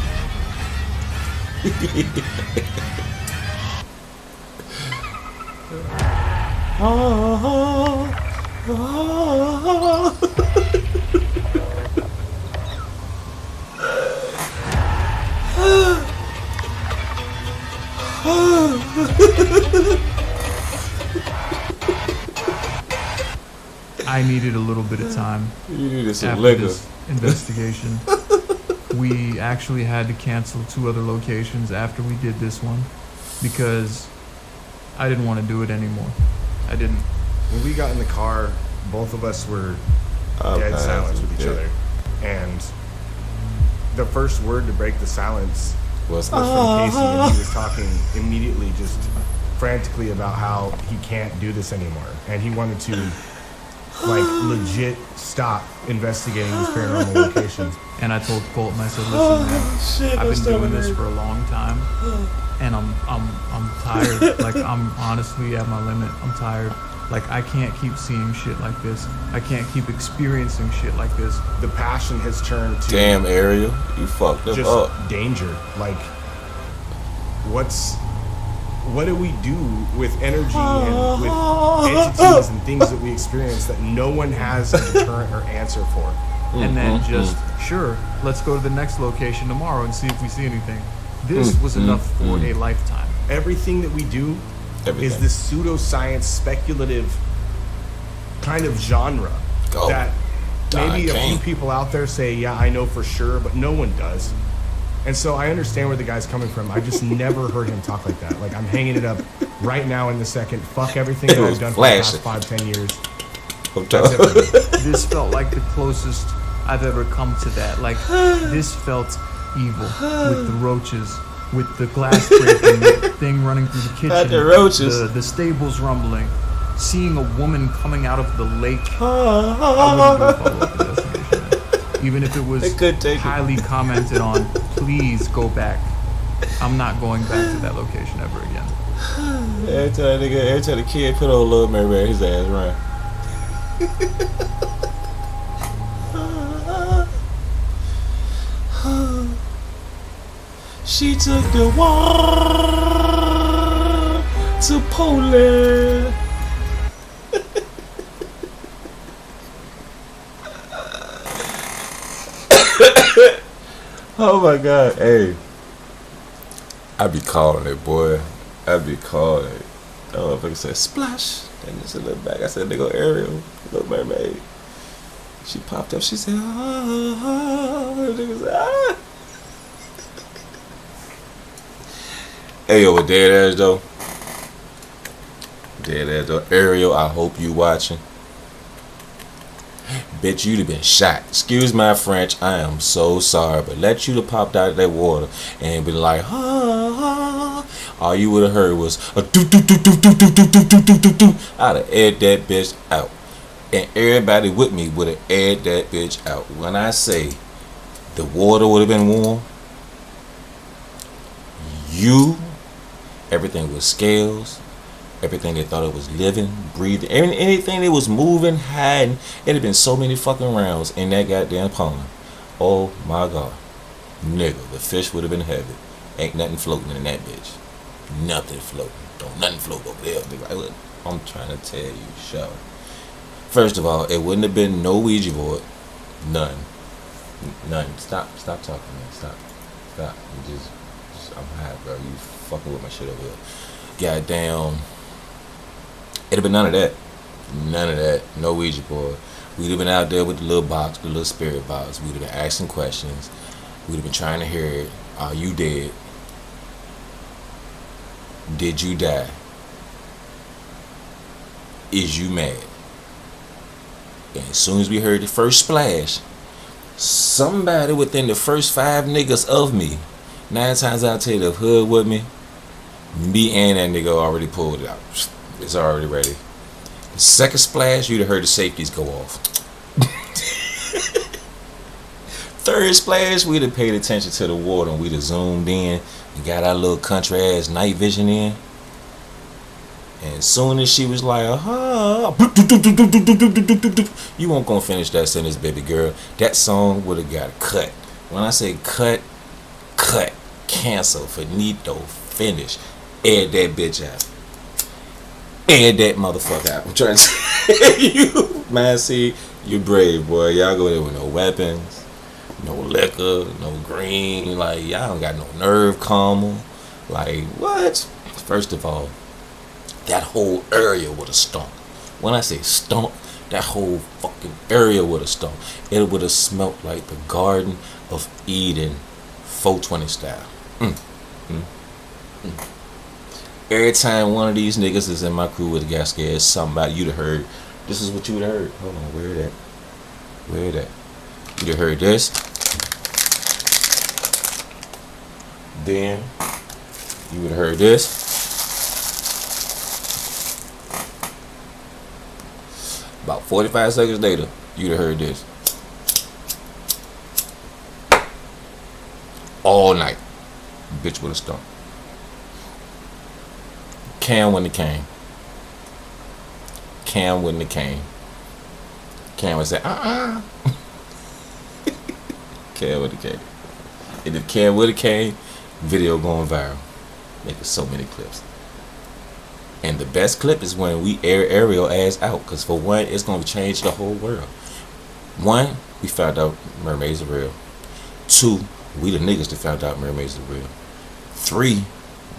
I needed a little bit of time You needed some after liquor. this investigation. We actually had to cancel 2 other locations after we did this one because I didn't want to do it anymore. I didn't. When we got in the car, both of us were dead silence with each other. And the first word to break the silence Was was from Casey, and he was talking immediately just frantically about how he can't do this anymore. And he wanted to, like, legit stop investigating these paranormal locations. And I told Colton, I said, listen, man, I've been doing this for a long time, and I'm tired. Like, I'm honestly at my limit. I'm tired. Like, I can't keep seeing shit like this. I can't keep experiencing shit like this. The passion has turned to Damn, Ariel, you fucked them just up. danger. Like, what's what do we do with energy and with entities and things that we experience that no one has a deterrent or answer for? And then just, sure, let's go to the next location tomorrow and see if we see anything. This was enough for a lifetime. Everything that we do is this pseudoscience, speculative kind of genre that maybe a few people out there say, yeah, I know for sure, but no one does. And so I understand where the guy's coming from. I just never heard him talk like that. Like, I'm hanging it up right now in the second. Fuck everything that I've done for the past 5-10 years. This felt like the closest I've ever come to that. Like, this felt evil with the roaches, with the glass breaking, the thing running through the kitchen, the roaches, the stables rumbling, seeing a woman coming out of the lake. I wouldn't do a follow-up investigation, even if it was highly commented on. Please go back. I'm not going back to that location ever again. Every time the kid put on Little Mermaid, his ass run. She took the war to Poland. Oh my God, hey. I be calling it, boy. I be calling it. Oh, if I said splash, and just a little back. I said, nigga Ariel, Little Mermaid. She popped up. She said, ah. Nigga said, ah. Hey, yo, with dead ass though. Dead ass though. Ariel, I hope you watching. Bitch, you'd have been shot. Excuse my French, I am so sorry, but let you have popped out of that water and been like, ah. All you would have heard was a do do do do do do do do do do do do. I'd have aired that bitch out, and everybody with me would have aired that bitch out. When I say the water would have been warm, everything was scales. Everything they thought it was living, breathing, anything that was moving, hiding. It'd have been so many fucking rounds in that goddamn pond. Oh my God. Nigga, the fish would have been heavy. Ain't nothing floating in that bitch. Nothing floating. Don't nothing float over there. Nigga, I'm trying to tell you, show. First of all, it wouldn't have been no Ouija board. None. Stop talking, man. Stop. You just I'm high, bro. You fucking with my shit over here. Goddamn. It'd have been none of that. None of that. No Ouija board. We'd have been out there with the little box, the little spirit box. We'd have been asking questions. We'd have been trying to hear it. Are you dead? Did you die? Is you mad? And as soon as we heard the first splash, somebody within the first 5 niggas of me, 9 times out of 10, the hood with me and that nigga already pulled it out. It's already ready. The second splash, you'd have heard the safeties go off. Third splash, we'd have paid attention to the water and we'd have zoomed in and got our little country ass night vision in. And as soon as she was like, you won't gonna finish that sentence, baby girl. That song would have got cut. When I say cut, cancel, finito, finish. Air that bitch out. Air that motherfucker out. I'm trying to tell you, man. See, you're brave, boy. Y'all go there with no weapons, no liquor, no green. Like, y'all don't got no nerve calmer. Like, what? First of all, that whole area would have stunk. When I say stunk, that whole fucking area would have stunk. It would have smelt like the Garden of Eden, 420 style. Every time one of these niggas is in my crew with a got scared, somebody you'd have heard. This is what you would have heard. Hold on, where that? You'd have heard this. Then you would have heard this. About 45 seconds later, you'd have heard this. All night, bitch would have stunk. Cam wouldn't have came. Cam wouldn't have came. Cam would say, Cam would have came. And if Cam would have came, video going viral. Making so many clips. And the best clip is when we air Ariel ass out, because for one, it's gonna change the whole world. One, we found out mermaids are real. Two, we the niggas that found out mermaids are real. Three,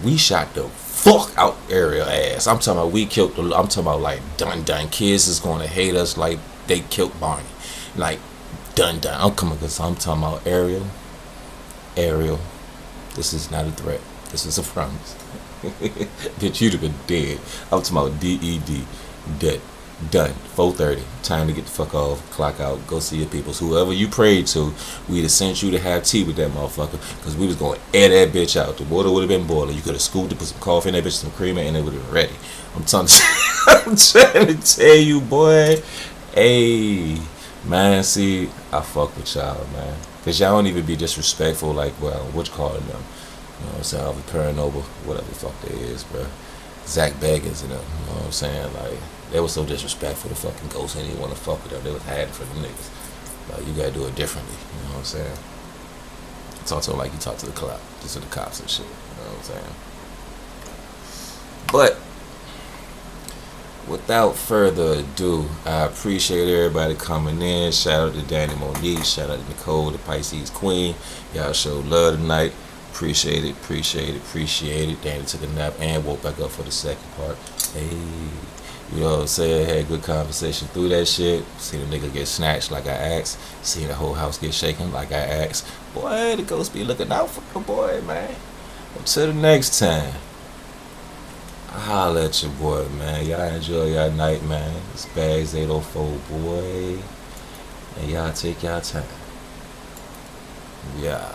we shot the fuck out Ariel ass. I'm talking about we killed the. I'm talking about like done. Kids is gonna hate us like they killed Barney. Like done. I'm coming because I'm talking about Ariel. This is not a threat. This is a promise. Bitch, you'd have been dead. I'm talking about DED. Dead. Done. 4:30. Time to get the fuck off. Clock out. Go see your peoples. Whoever you prayed to, we'd have sent you to have tea with that motherfucker. Because we was going to air that bitch out. The water would have been boiling. You could have scooped it, put some coffee in that bitch, some cream, and it would have been ready. I'm trying to tell you, boy. Hey, man, see, I fuck with y'all, man. Because y'all don't even be disrespectful like, well, what you calling them? You know what I'm saying? Of a Paranormal, whatever the fuck they is, bro. Zach Baggins and them, you know what I'm saying? Like, they were so disrespectful to fucking ghosts and didn't want to fuck with them. They was hiding from them niggas. Like, you gotta do it differently, you know what I'm saying? Talk to them like you talk to the cops and shit, you know what I'm saying? But, without further ado, I appreciate everybody coming in. Shout out to Danny Monique. Shout out to Nicole, the Pisces Queen. Y'all showed love tonight. Appreciate it. Danny took a nap and woke back up for the second part. Hey, you know what I'm saying? Had a good conversation through that shit. Seen a nigga get snatched like I asked. Seen the whole house get shaken like I asked. Boy, the ghost be looking out for the boy, man. Until the next time, I holla at your boy, man. Y'all enjoy y'all night, man. It's Bags 804, boy. And y'all take y'all time. Yeah.